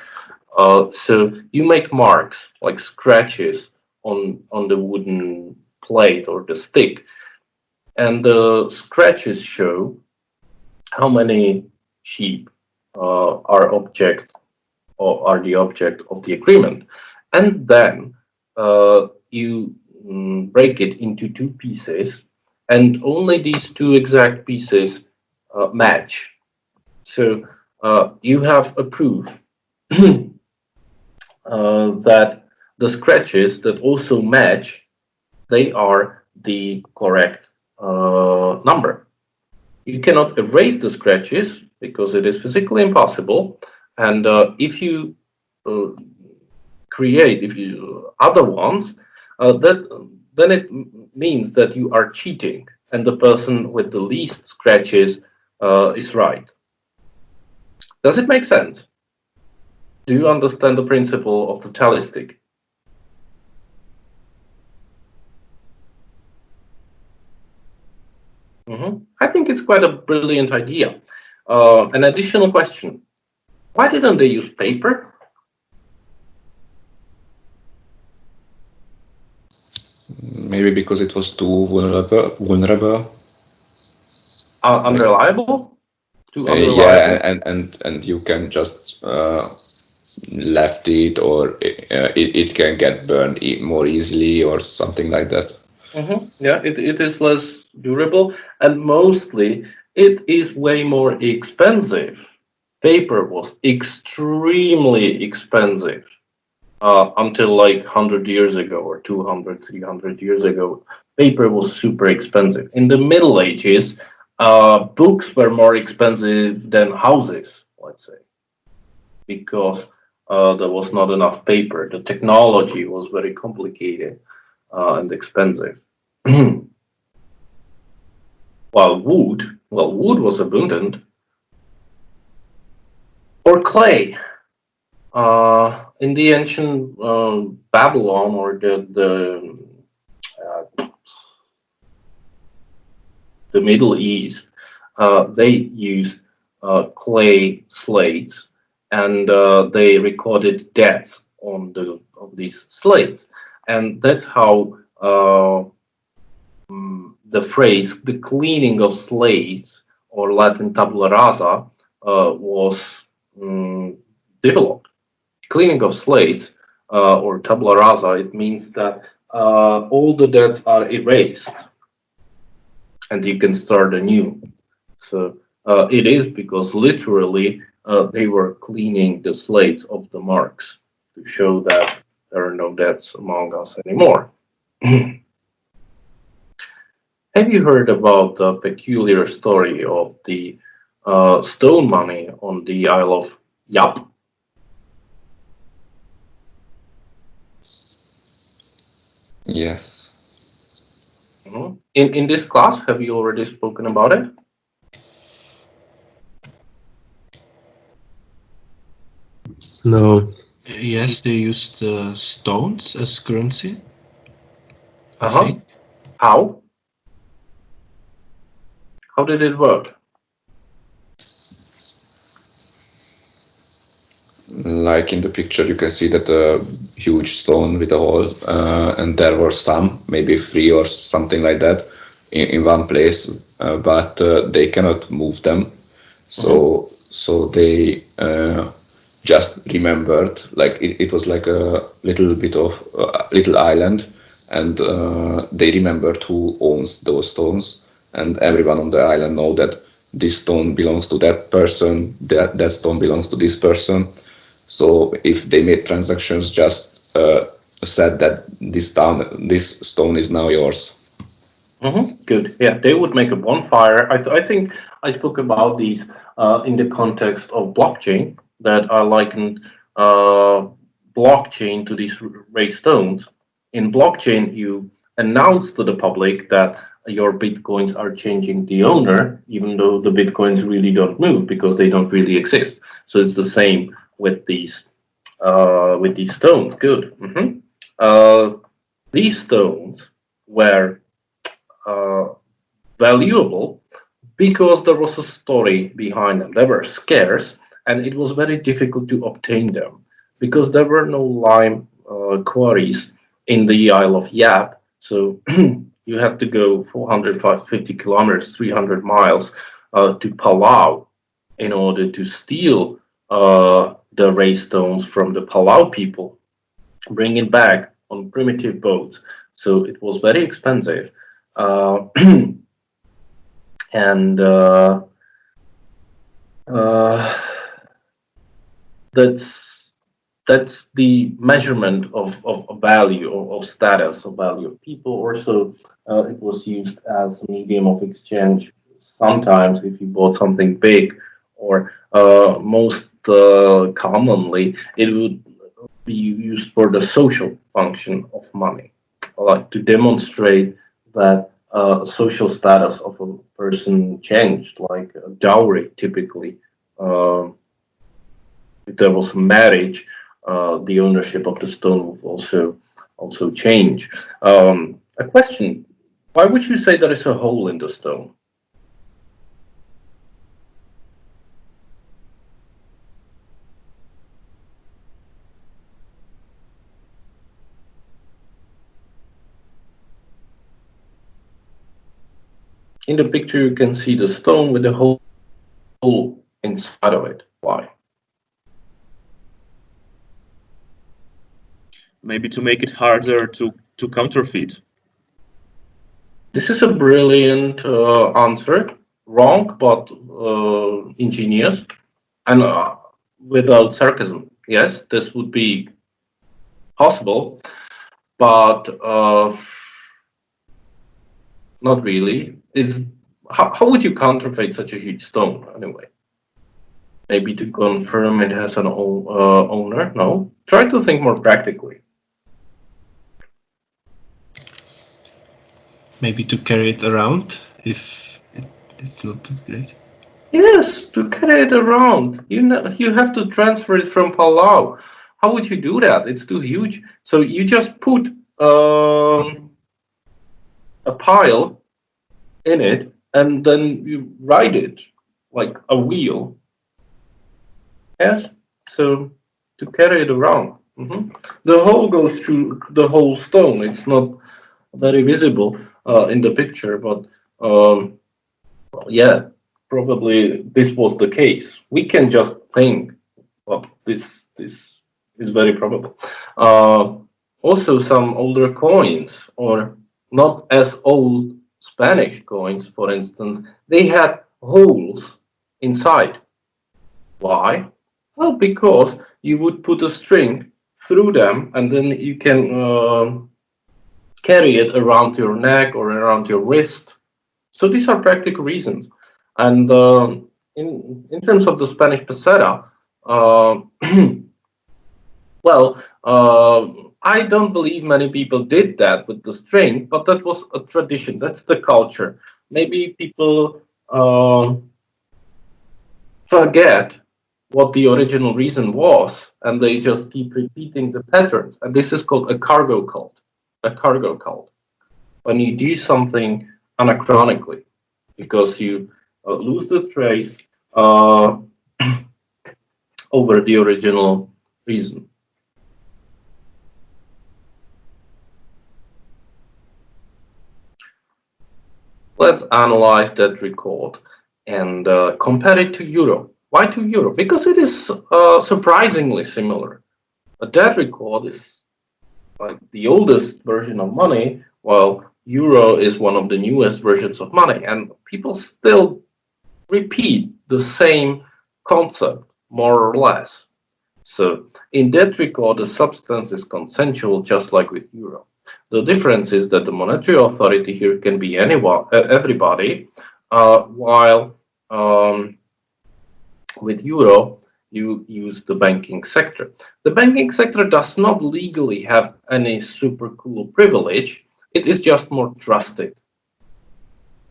So you make marks, like scratches on the wooden plate or the stick, and the scratches show how many sheep are object or are the object of the agreement, and then you break it into 2 pieces, and only these 2 exact pieces match. So you have a proof that the scratches that also match, they are the correct number. You cannot erase the scratches because it is physically impossible. And if you create other ones, then it means that you are cheating, and the person with the least scratches is right. Does it make sense? Do you understand the principle of the tally stick? I think it's quite a brilliant idea. An additional question. Why didn't they use paper? Maybe because it was too vulnerable. Unreliable? Too unreliable? Yeah, and you can just left it, or it can get burned more easily or something like that. Yeah, it is less durable, and mostly it is way more expensive. Paper was extremely expensive until like 100 years ago or 200, 300 years ago. Paper was super expensive. In the Middle Ages, books were more expensive than houses, let's say, because there was not enough paper. The technology was very complicated and expensive. While wood was abundant. Or clay. In the ancient Babylon or the Middle East, they used clay slates, and they recorded debts on these slates, and that's how the phrase "the cleaning of slates" or Latin "tabula rasa" was developed. Cleaning of slates or tabula rasa, it means that all the debts are erased and you can start anew. So it is because literally they were cleaning the slates of the marks. to show that there are no debts among us anymore. Have you heard about the peculiar story of the stone money on the Isle of Yap? Yes. In this class, have you already spoken about it? No. Yes, they used stones as currency. I Uh-huh. think. How? How did it work? Like in the picture, you can see that a huge stone with a hole, and there were some, maybe 3 or something like that, in one place, but they cannot move them. So they just remembered, like it was like a little bit of little island, and they remembered who owns those stones, and everyone on the island know that this stone belongs to that person, that stone belongs to this person. So if they made transactions, just said that this stone is now yours. Good. Yeah, they would make a bonfire. I think I spoke about these in the context of blockchain, that I likened blockchain to these raised stones. In blockchain, you announce to the public that your bitcoins are changing the owner, even though the bitcoins really don't move because they don't really exist. So it's the same with these stones. Good. These stones were valuable because there was a story behind them. They were scarce, and it was very difficult to obtain them because there were no lime quarries in the Isle of Yap. So you had to go 450 kilometers, 300 miles to Palau in order to steal the ray stones from the Palau people, bring it back on primitive boats. So it was very expensive. And that's the measurement of value, of status, of value of people. Also, it was used as a medium of exchange. Sometimes, if you bought something big, or most commonly, it would be used for the social function of money, like to demonstrate that social status of a person changed, like a dowry typically. If there was marriage, the ownership of the stone would also change. A question: why would you say there is a hole in the stone? In the picture, you can see the stone with a hole inside of it. Why? Maybe to make it harder to counterfeit. This is a brilliant answer. Wrong, but ingenious, and without sarcasm. Yes, this would be possible, but not really. It's how would you counterfeit such a huge stone anyway? Maybe to confirm it has an owner? No. Try to think more practically. Maybe to carry it around if it's not that great. Yes, to carry it around. You have to transfer it from Palau. How would you do that? It's too huge. So you just put a pile in it, and then you ride it like a wheel. Yes. So to carry it around. The hole goes through the whole stone. It's not very visible in the picture, but yeah, probably this was the case. We can just think, well, this is very probable. Also, some older coins, or not as old Spanish coins, for instance, they had holes inside. Why? Well, because you would put a string through them, and then you can carry it around your neck or around your wrist. So these are practical reasons. And in terms of the Spanish peseta, well, I don't believe many people did that with the string, but that was a tradition. That's the culture. Maybe people forget what the original reason was, and they just keep repeating the patterns. And this is called a cargo cult. A cargo cult. When you do something anachronically, because you lose the trace over the original reason. Let's analyze that record and compare it to euro. Why to euro? Because it is surprisingly similar. That record is like the oldest version of money, while euro is one of the newest versions of money, and people still repeat the same concept, more or less. So in that record, the substance is consensual, just like with euro. The difference is that the monetary authority here can be anyone, everybody, while with euro, you use the banking sector. The banking sector does not legally have any super cool privilege. It is just more trusted.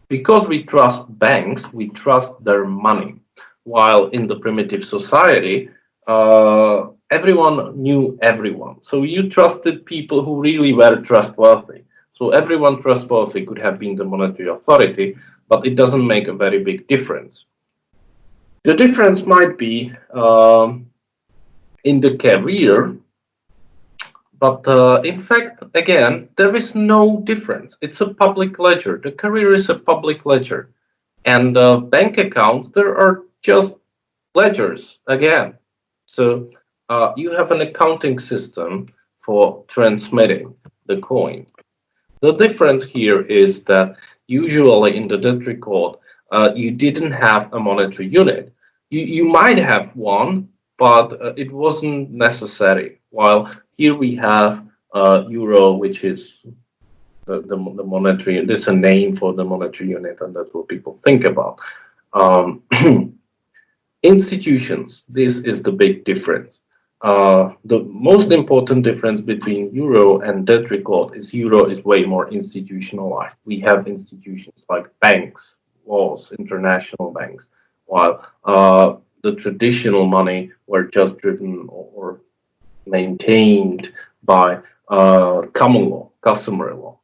Because we trust banks, we trust their money. While in the primitive society, everyone knew everyone. So you trusted people who really were trustworthy. So everyone trustworthy could have been the monetary authority, but it doesn't make a very big difference. The difference might be in the career, but in fact, again, there is no difference. It's a public ledger. The career is a public ledger. And bank accounts, there are just ledgers again. So you have an accounting system for transmitting the coin. The difference here is that usually in the debt record, you didn't have a monetary unit. You might have one, but it wasn't necessary. While here we have euro, which is the monetary, and it's a name for the monetary unit, and that's what people think about. Institutions, this is the big difference. The most important difference between euro and debt record is euro is way more institutionalized. We have institutions like banks, laws, international banks, while the traditional money were just driven or maintained by common law, customary law.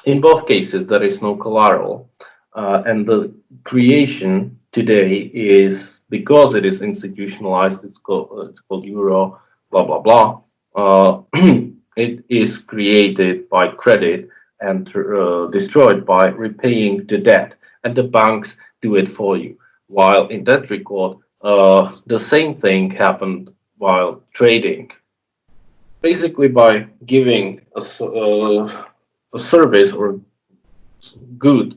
In both cases, there is no collateral, and the creation today is, because it is institutionalized, it's called euro, blah, blah, blah. It is created by credit and destroyed by repaying the debt, and the banks do it for you. While in that record, the same thing happened while trading. Basically, by giving a service or good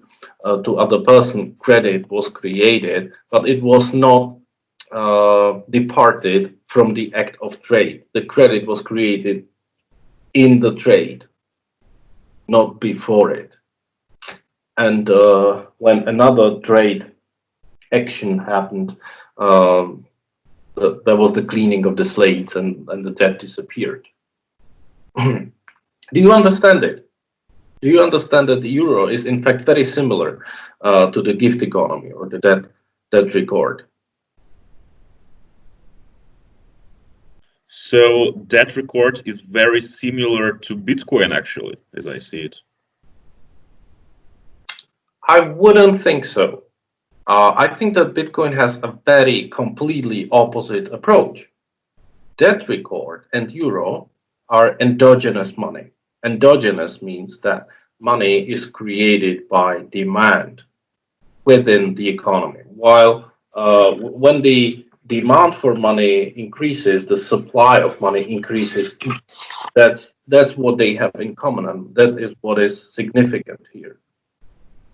to other person, credit was created, but it was not departed from the act of trade. The credit was created in the trade, not before it. And when another trade action happened, there was the cleaning of the slates, and the debt disappeared. Do you understand it? Do you understand that the euro is in fact very similar to the gift economy or the debt record? So that record is very similar to Bitcoin, actually, as I see it. I wouldn't think so. I think that Bitcoin has a very completely opposite approach. Debt record and euro are endogenous money. Endogenous means that money is created by demand within the economy. While when the demand for money increases, the supply of money increases. That's what they have in common, and that is what is significant here.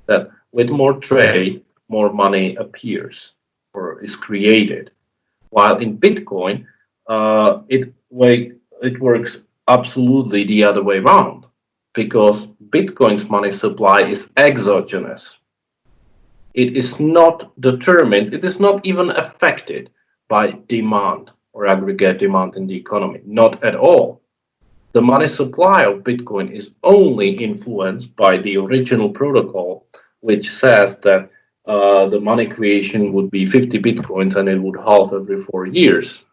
That with more trade, more money appears or is created. While in Bitcoin, it works absolutely the other way around, because Bitcoin's money supply is exogenous. It is not determined, it is not even affected by demand or aggregate demand in the economy, not at all. The money supply of Bitcoin is only influenced by the original protocol, which says that the money creation would be 50 Bitcoins and it would halve every 4 years.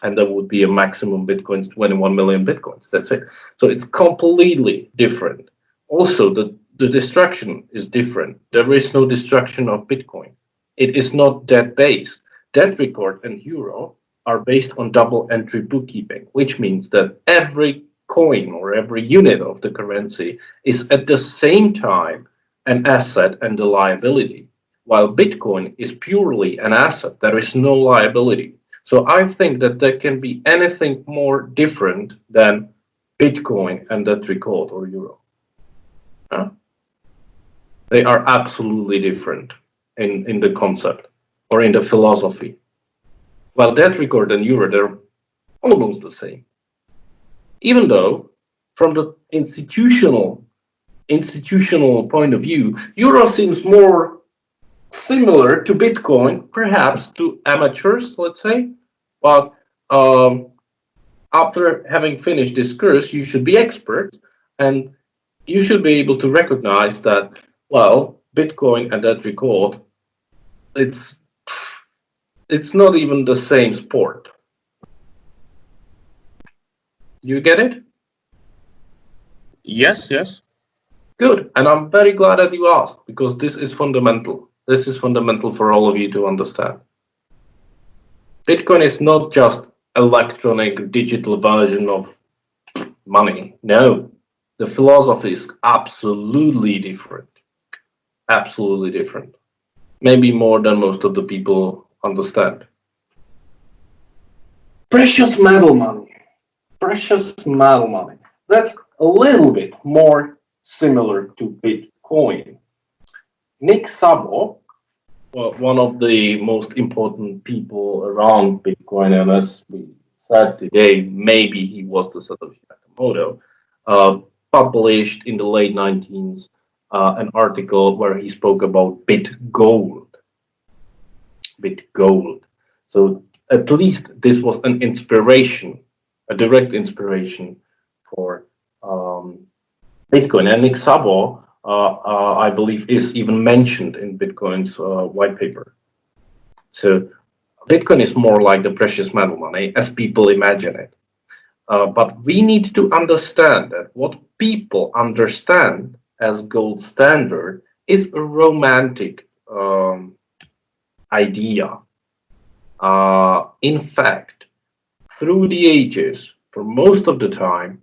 And there would be a maximum Bitcoins, 21 million Bitcoins. That's it. So it's completely different. Also, the destruction is different. There is no destruction of Bitcoin. It is not debt based. Debt record and euro are based on double entry bookkeeping, which means that every coin or every unit of the currency is at the same time an asset and a liability, while Bitcoin is purely an asset. There is no liability. So I think that there can be anything more different than Bitcoin and that record or euro. They are absolutely different in the concept or in the philosophy. While that record and euro, they're almost the same. Even though from the institutional point of view, euro seems more similar to Bitcoin, perhaps to amateurs, let's say. But after having finished this course, you should be expert, and you should be able to recognize that, well, Bitcoin and that record, it's not even the same sport. You get it? Yes, yes. Good. And I'm very glad that you asked, because this is fundamental. This is fundamental for all of you to understand. Bitcoin is not just electronic digital version of money. No, the philosophy is absolutely different. Absolutely different. Maybe more than most of the people understand. Precious metal money. Precious metal money. That's a little bit more similar to Bitcoin. Nick Szabo, one of the most important people around Bitcoin, and as we said today, maybe he was the Satoshi Nakamoto, published in the late 19th an article where he spoke about BitGold. BitGold. So at least this was an inspiration, a direct inspiration for Bitcoin. And Nick Szabo, I believe, is even mentioned in Bitcoin's white paper. So Bitcoin is more like the precious metal money as people imagine it. But we need to understand that what people understand as gold standard is a romantic idea. In fact, through the ages, for most of the time,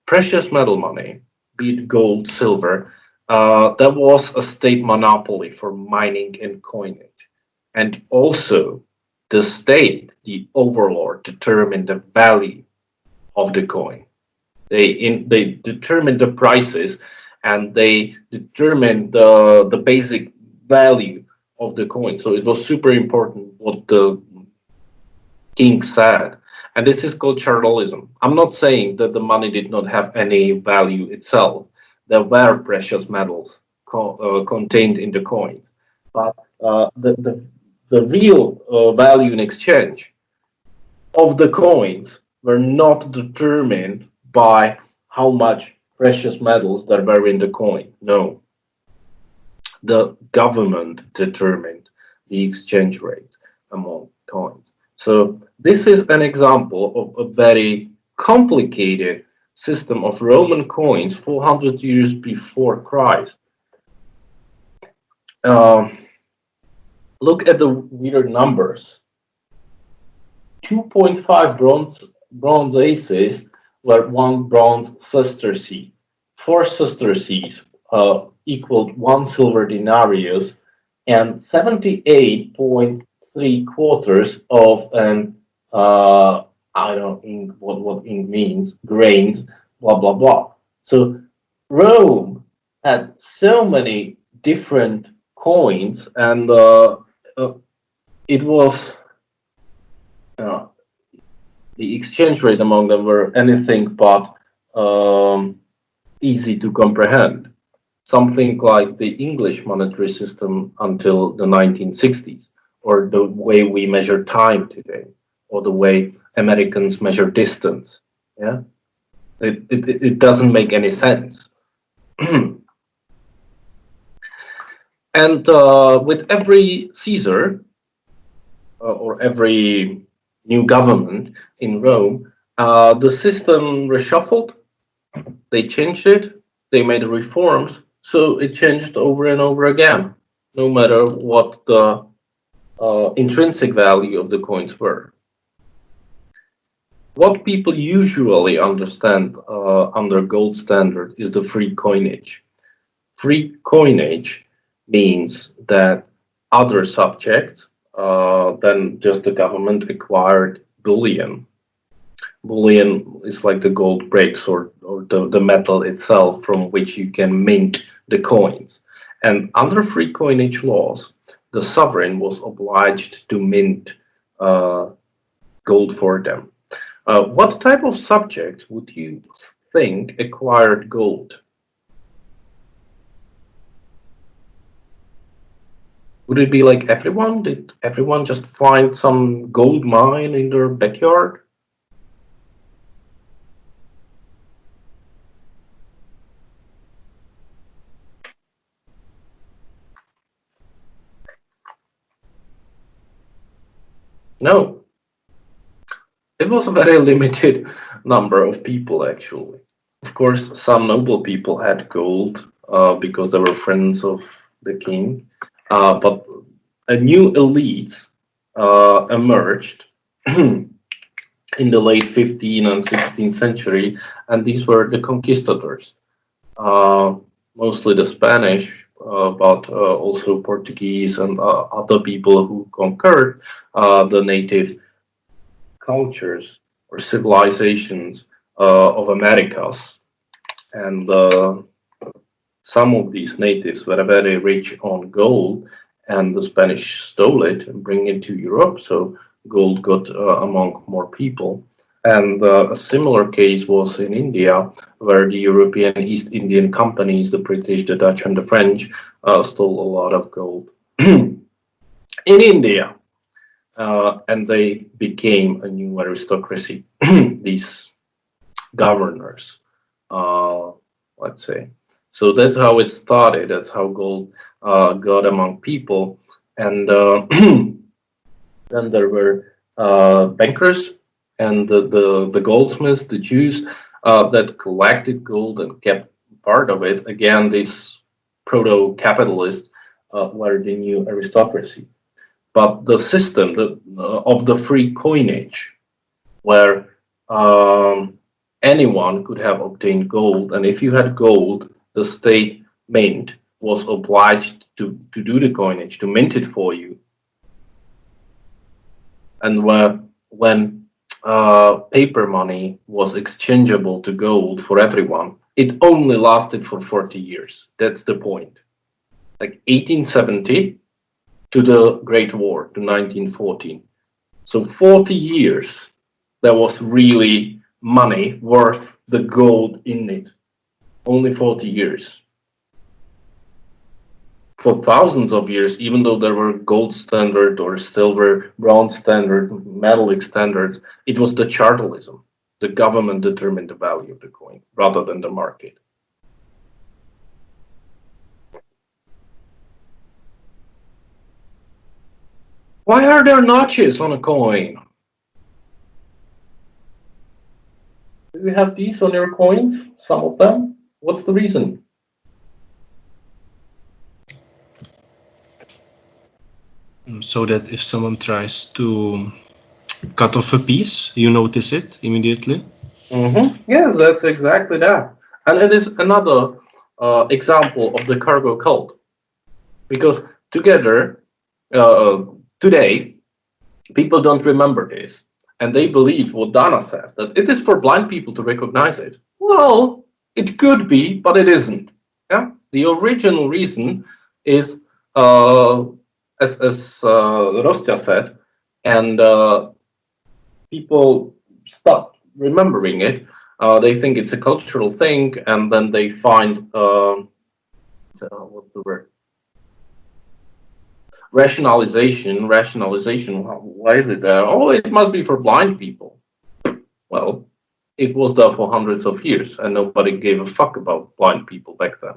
precious metal money, be it gold, silver, that was a state monopoly for mining and coinage. And also, the state, the overlord, determined the value of the coin. They determined the prices, and they determined the basic value of the coin. So it was super important what the king said. And this is called chartalism. I'm not saying that the money did not have any value itself. There were precious metals contained in the coins, but the real value in exchange of the coins were not determined by how much precious metals there were in the coin. No, the government determined the exchange rates among coins. So this is an example of a very complicated system of Roman coins 400 years before Christ. Look at the weird numbers. 2.5 bronze aces were 1 bronze sesterce. 4 sesterces equaled 1 silver denarius, and 78.3 quarters of an I don't know what ink means, grains, blah blah blah. So Rome had so many different coins, and it was the exchange rate among them were anything but easy to comprehend. Something like the English monetary system until the 1960s, or the way we measure time today, or the way Americans measure distance. Yeah, it doesn't make any sense. And with every Caesar or every new government in Rome, the system reshuffled. They changed it. They made reforms. So it changed over and over again, no matter what the intrinsic value of the coins were. What people usually understand under gold standard is the free coinage. Free coinage means that other subjects than just the government acquired bullion. Bullion is like the gold bricks or the metal itself from which you can mint the coins. And under free coinage laws, the sovereign was obliged to mint gold for them. What type of subject would you think acquired gold? Would it be like everyone? Did everyone just find some gold mine in their backyard? No. It was a very limited number of people, actually. Of course, some noble people had gold because they were friends of the king, but a new elite emerged in the late 15th and 16th century, and these were the conquistadors, mostly the Spanish, but also Portuguese and other people who conquered the native cultures or civilizations of Americas. And some of these natives were very rich on gold, and the Spanish stole it and bring it to Europe. So gold got among more people. And a similar case was in India, where the European East Indian companies, the British, the Dutch, and the French, stole a lot of gold in India. And they became a new aristocracy, these governors, let's say. So that's how it started. That's how gold got among people. And then there were bankers and the goldsmiths, the Jews, that collected gold and kept part of it. Again, these proto-capitalists were the new aristocracy. But the system of the free coinage, where anyone could have obtained gold, and if you had gold, the state mint was obliged to do the coinage, to mint it for you. And when paper money was exchangeable to gold for everyone, it only lasted for 40 years. That's the point. Like 1870 to the Great War, to 1914. So 40 years, there was really money worth the gold in it. Only 40 years. For thousands of years, even though there were gold standard or silver, bronze standard, metallic standards, it was the chartalism. The government determined the value of the coin rather than the market. Why are there notches on a coin? Do you have these on your coins? Some of them? What's the reason? So that if someone tries to cut off a piece, you notice it immediately. Yes, that's exactly that. And it is another example of the cargo cult. Because today, people don't remember this. And they believe what Dana says, that it is for blind people to recognize it. Well, it could be, but it isn't. Yeah? The original reason is, as Rostya said, and people stop remembering it. They think it's a cultural thing, and then they find what's the word? Rationalization. Why is it there? Oh, it must be for blind people. Well, it was there for hundreds of years, and nobody gave a fuck about blind people back then.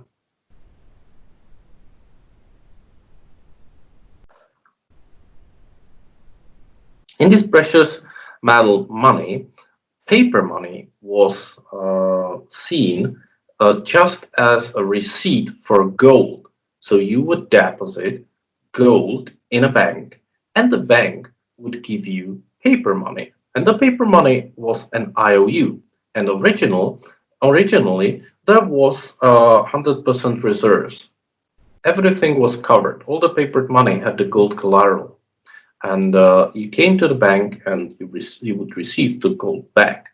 In this precious metal money, paper money was seen just as a receipt for gold. So you would deposit gold in a bank, and the bank would give you paper money. And the paper money was an IOU. And originally, there was 100% reserves. Everything was covered. All the paper money had the gold collateral. And you came to the bank and you would receive the gold back.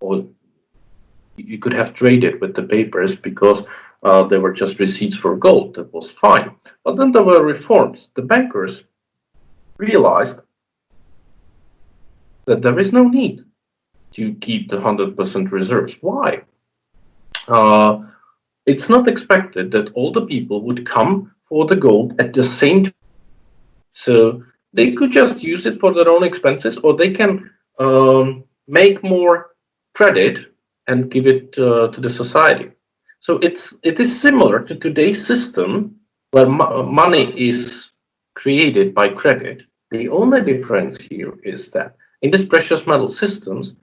Or you could have traded with the papers because they were just receipts for gold. That was fine. But then there were reforms. The bankers realized that there is no need to keep the 100% reserves. Why? It's not expected that all the people would come for the gold at the same time. So they could just use it for their own expenses, or they can make more credit and give it to the society. So it is similar to today's system where money is created by credit. The only difference here is that in these precious metal systems,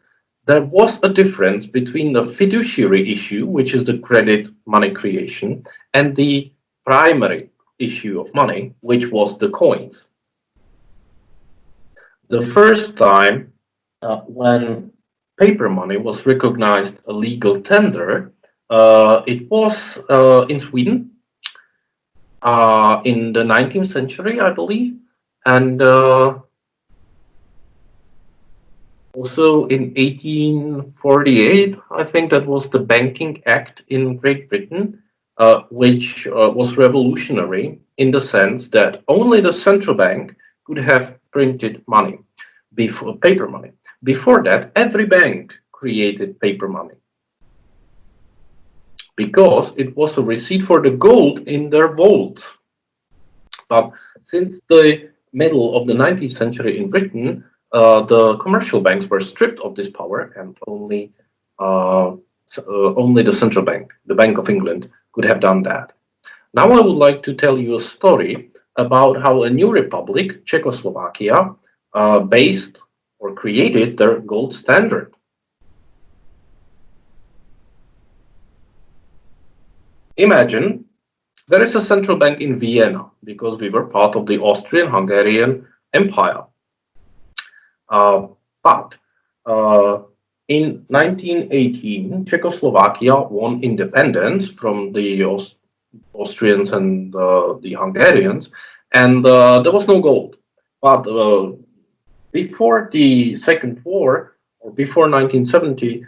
there was a difference between the fiduciary issue, which is the credit money creation, and the primary issue of money, which was the coins. The first time when paper money was recognized a legal tender, it was in Sweden in the 19th century, I believe, and also in 1848, I think that was the Banking Act in Great Britain, which was revolutionary in the sense that only the central bank could have printed money, paper money. Before that, every bank created paper money because it was a receipt for the gold in their vault. But since the middle of the 19th century in Britain, the commercial banks were stripped of this power, and only the central bank, the Bank of England, could have done that. Now I would like to tell you a story about how a new republic, Czechoslovakia, based or created their gold standard. Imagine there is a central bank in Vienna because we were part of the Austrian-Hungarian Empire. But in 1918, Czechoslovakia won independence from the Austrians and the Hungarians, and there was no gold. But before the Second War, or before 1970,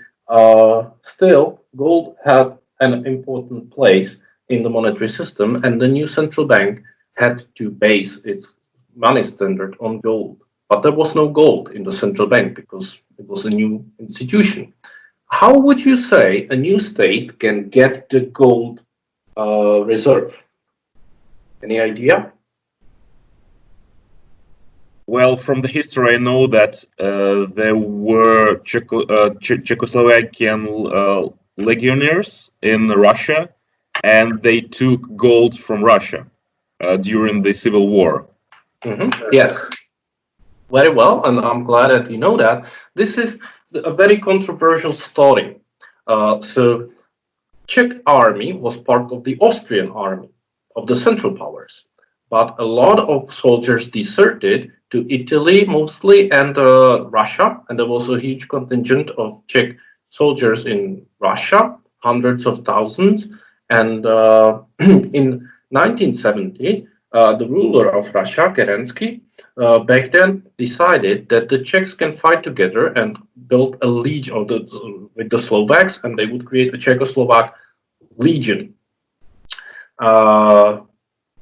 still gold had an important place in the monetary system, and the new central bank had to base its money standard on gold. But there was no gold in the central bank because it was a new institution. How would you say a new state can get the gold reserve? Any idea? Well, from the history, I know that there were Czechoslovakian legionnaires in Russia, and they took gold from Russia during the Civil War. Yes. Very well, and I'm glad that you know that. This is a very controversial story. So, Czech army was part of the Austrian army of the Central Powers, but a lot of soldiers deserted to Italy mostly and Russia, and there was a huge contingent of Czech soldiers in Russia, hundreds of thousands, and in 1970, the ruler of Russia, Kerensky, back then decided that the Czechs can fight together and build a legion with the Slovaks, and they would create a Czechoslovak legion. And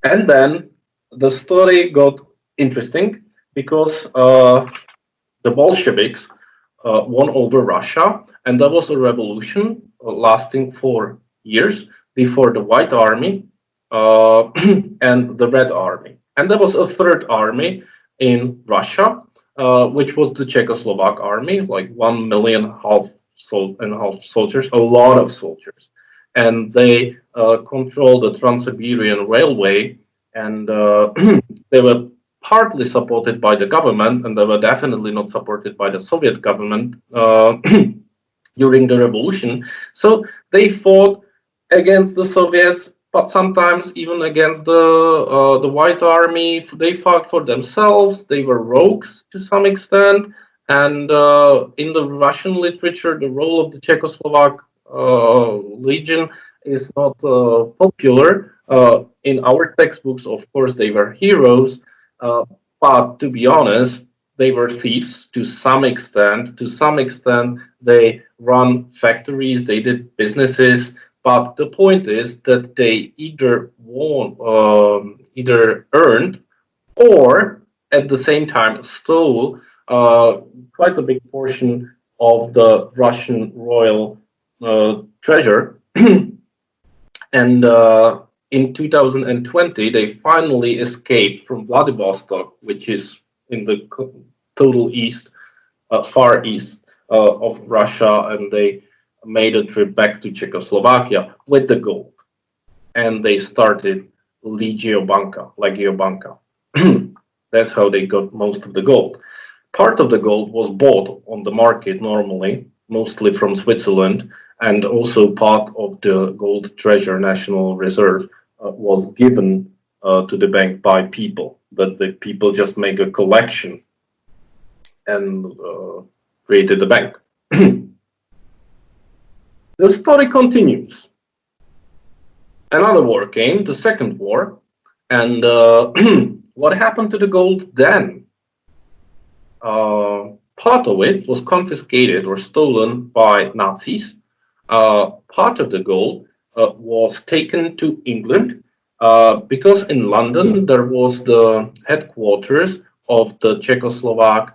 then the story got interesting because the Bolsheviks won over Russia, and there was a revolution lasting 4 years before the White Army and the Red Army. And there was a third army in Russia, which was the Czechoslovak army, like 1 million and a half soldiers, a lot of soldiers. And they controlled the Trans-Siberian Railway, and they were partly supported by the government, and they were definitely not supported by the Soviet government during the revolution. So they fought against the Soviets, but sometimes even against the White Army. They fought for themselves. They were rogues to some extent. And in the Russian literature, the role of the Czechoslovak legion is not popular. In our textbooks, of course, they were heroes, but to be honest, they were thieves to some extent. To some extent, they run factories, they did businesses, but the point is that they either either earned or at the same time stole quite a big portion of the Russian royal treasure. And in 2020, they finally escaped from Vladivostok, which is in the total east, far east of Russia, and they made a trip back to Czechoslovakia with the gold. And they started Legio Banka. That's how they got most of the gold. Part of the gold was bought on the market normally, mostly from Switzerland, and also part of the gold treasure, National Reserve, was given to the bank by people. That the people just make a collection and created the bank. The story continues. Another war came, the Second War, and what happened to the gold then? Part of it was confiscated or stolen by Nazis. Part of the gold was taken to England because in London there was the headquarters of the Czechoslovak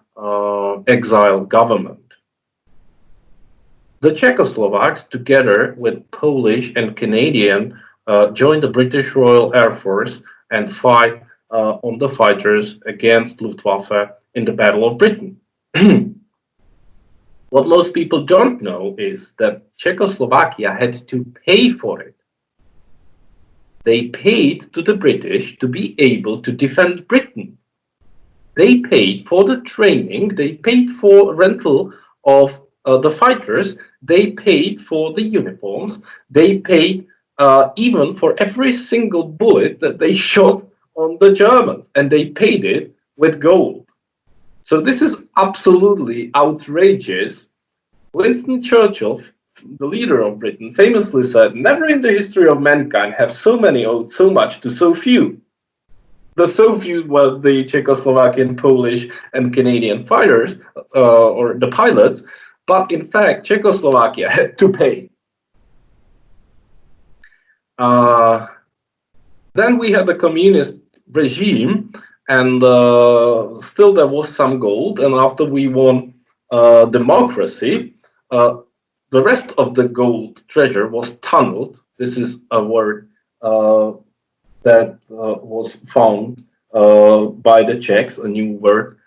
exile government. The Czechoslovaks, together with Polish and Canadian, joined the British Royal Air Force and fight on the fighters against Luftwaffe in the Battle of Britain. What most people don't know is that Czechoslovakia had to pay for it. They paid to the British to be able to defend Britain. They paid for the training, they paid for rental of the fighters, they paid for the uniforms, they paid even for every single bullet that they shot on the Germans, and they paid it with gold. So this is absolutely outrageous. Winston Churchill, the leader of Britain, famously said, "Never in the history of mankind have so many owed so much to so few." The so few were the Czechoslovakian, Polish, and Canadian fighters, or the pilots, but in fact, Czechoslovakia had to pay. Then we had the communist regime, and still there was some gold, and after we won democracy, the rest of the gold treasure was tunneled. This is a word that was found by the Czechs, a new word,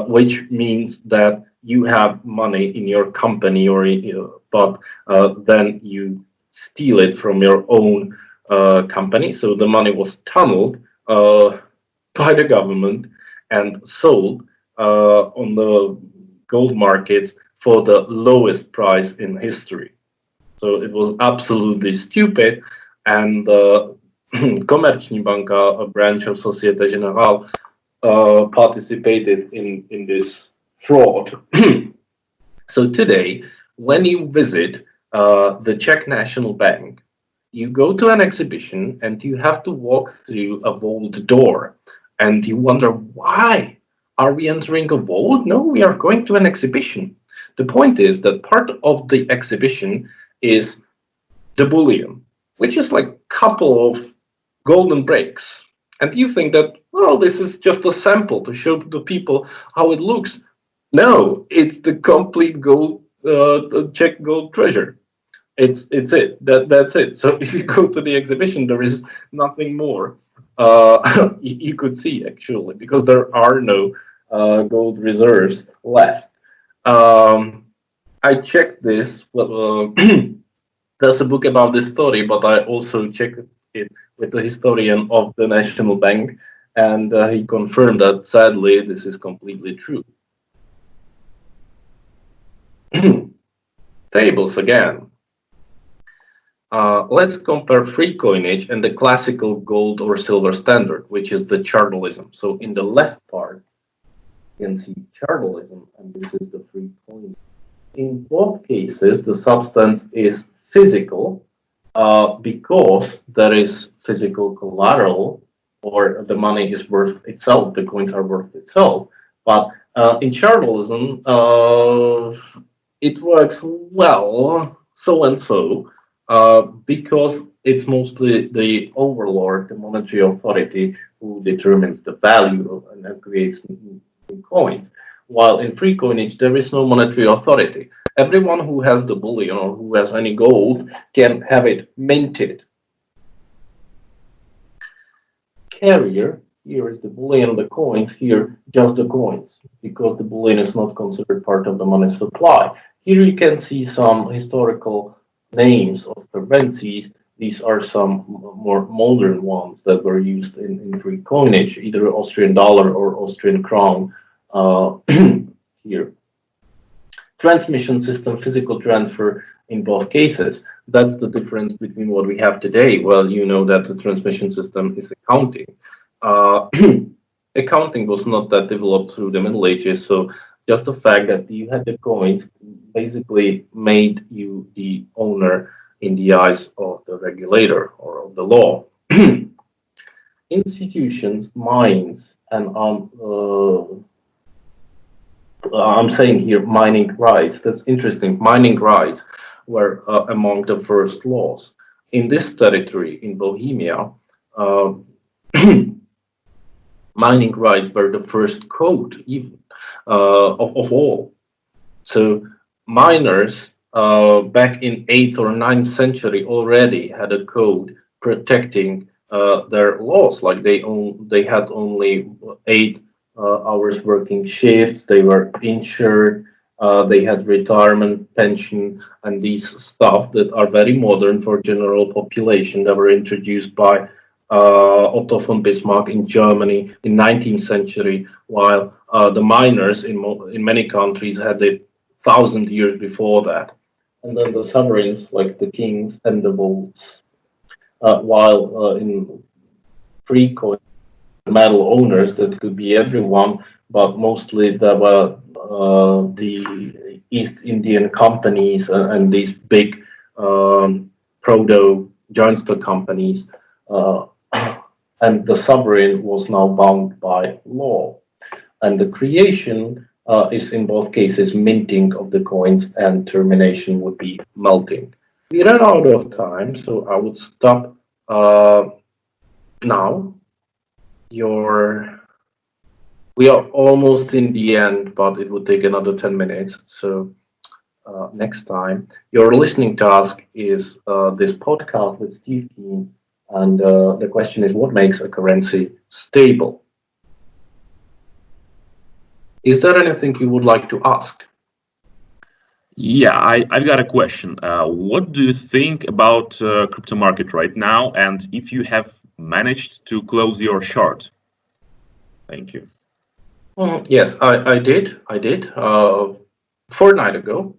which means that you have money in your company, or but then you steal it from your own company. So the money was tunneled by the government and sold on the gold markets for the lowest price in history. So it was absolutely stupid, and Komerční banka, a branch of Société Générale, participated in this fraud. So today, when you visit the Czech National Bank, you go to an exhibition and you have to walk through a vault door, and you wonder, why are we entering a vault? No, we are going to an exhibition. The point is that part of the exhibition is the bullion, which is like a couple of golden bricks. And you think that, well, this is just a sample to show the people how it looks. No, it's the complete gold, the Czech gold treasure. It's it. That's it. So if you go to the exhibition, there is nothing more. You could see actually because there are no gold reserves left. Um, I checked this. Well, there's a book about this story, but I also checked it with the historian of the National Bank, and he confirmed that sadly this is completely true. Tables again. Let's compare free coinage and the classical gold or silver standard, which is the chartalism. So in the left part, you can see chartalism, and this is the free coinage. In both cases, the substance is physical because there is physical collateral, or the money is worth itself, the coins are worth itself. But in chartalism, it works well, so and so, because it's mostly the overlord, the monetary authority, who determines the value of, and creates new coins. While in free coinage, there is no monetary authority. Everyone who has the bullion or who has any gold can have it minted. Carrier, here is the bullion, the coins, here just the coins, because the bullion is not considered part of the money supply. Here you can see some historical names of currencies. These are some more modern ones that were used in free coinage, either Austrian dollar or Austrian crown here. Transmission system, physical transfer in both cases. That's the difference between what we have today. Well, you know that the transmission system is accounting. Accounting was not that developed through the Middle Ages, so just the fact that you had the coins basically made you the owner in the eyes of the regulator or of the law. Institutions, mines, and I'm saying here mining rights. That's interesting. Mining rights were among the first laws. In this territory, in Bohemia, uh, mining rights were the first code, even of all. So miners back in 8th or 9th century already had a code protecting their laws. Like they had only 8 hours working shifts. They were insured. They had retirement pension and these stuff that are very modern for general population that were introduced by Otto von Bismarck in Germany in 19th century, while the miners in many countries had it 1,000 years before that. And then the sovereigns, like the kings and the votes, while in free coin metal owners, that could be everyone, but mostly there were the East Indian companies and these big proto joint stock companies. And the sovereign was now bound by law. And the creation is in both cases minting of the coins, and termination would be melting. We ran out of time, so I would stop now. We are almost in the end, but it would take another 10 minutes. So next time, your listening task is this podcast with Steve Keen. And the question is, what makes a currency stable? Is there anything you would like to ask? Yeah, I've got a question. What do you think about crypto market right now, and if you have managed to close your short? Thank you. Yes, I did. Fortnight ago.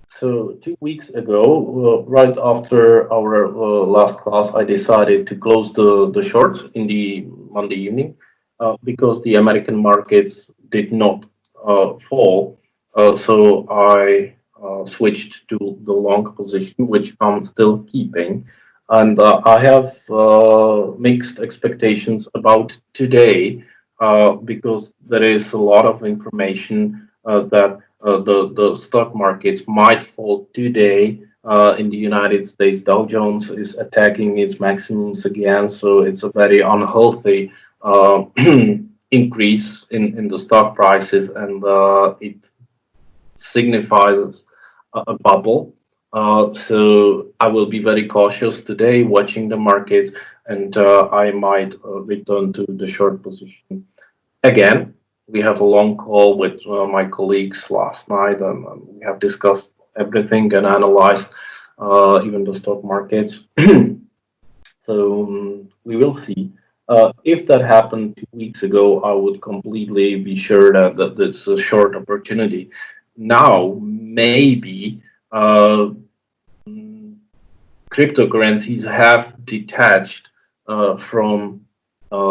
So 2 weeks ago, right after our last class, I decided to close the shorts in the Monday evening because the American markets did not fall. So I switched to the long position, which I'm still keeping. And I have mixed expectations about today because there is a lot of information that the stock markets might fall today. In the United States, Dow Jones is attacking its maximums again, so it's a very unhealthy increase in the stock prices, and it signifies a bubble. So I will be very cautious today watching the market, and I might return to the short position again. We have a long call with my colleagues last night, and we have discussed everything and analyzed even the stock markets. So we will see. If that happened 2 weeks ago, I would completely be sure that it's a short opportunity. Now, maybe cryptocurrencies have detached from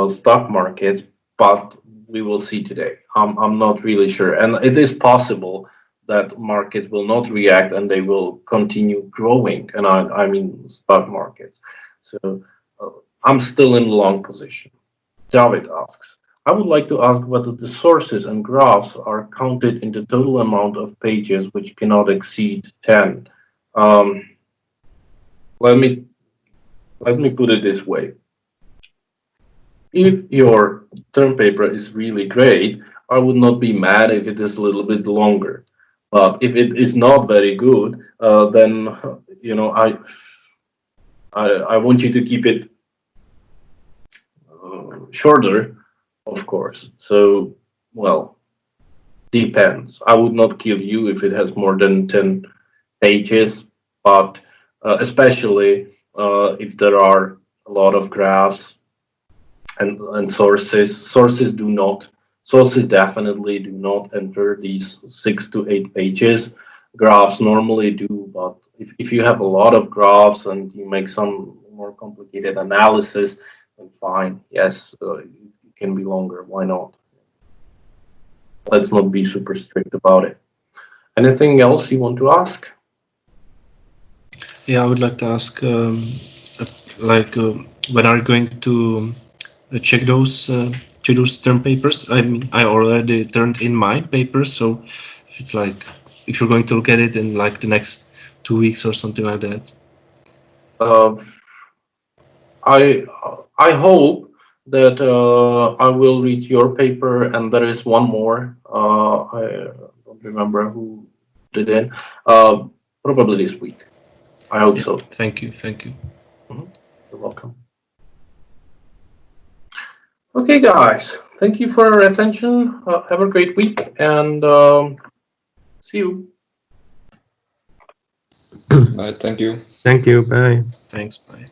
stock markets, but we will see today. I'm not really sure. And it is possible that markets will not react and they will continue growing. And I mean stock markets. So I'm still in long position. David asks, I would like to ask whether the sources and graphs are counted in the total amount of pages which cannot exceed 10. Let me put it this way. If your term paper is really great, I would not be mad if it is a little bit longer. But if it is not very good, then you know I want you to keep it shorter, of course. So, well, depends. I would not kill you if it has more than 10 pages, but especially if there are a lot of graphs and sources. Sources definitely do not enter these 6 to 8 pages. Graphs normally do, but if you have a lot of graphs and you make some more complicated analysis, then fine, yes, it can be longer. Why not? Let's not be super strict about it. Anything else you want to ask? Yeah, I would like to ask, when are you going to check those term papers? I mean, I already turned in my papers, so if it's like if you're going to look at it in like the next 2 weeks or something like that. I hope that I will read your paper, and there is one more. I don't remember who did it. Probably this week. I hope so. Thank you. Thank you. You're welcome. Okay, guys. Thank you for your attention. Have a great week, and see you. Right, thank you. Thank you. Bye. Thanks. Bye.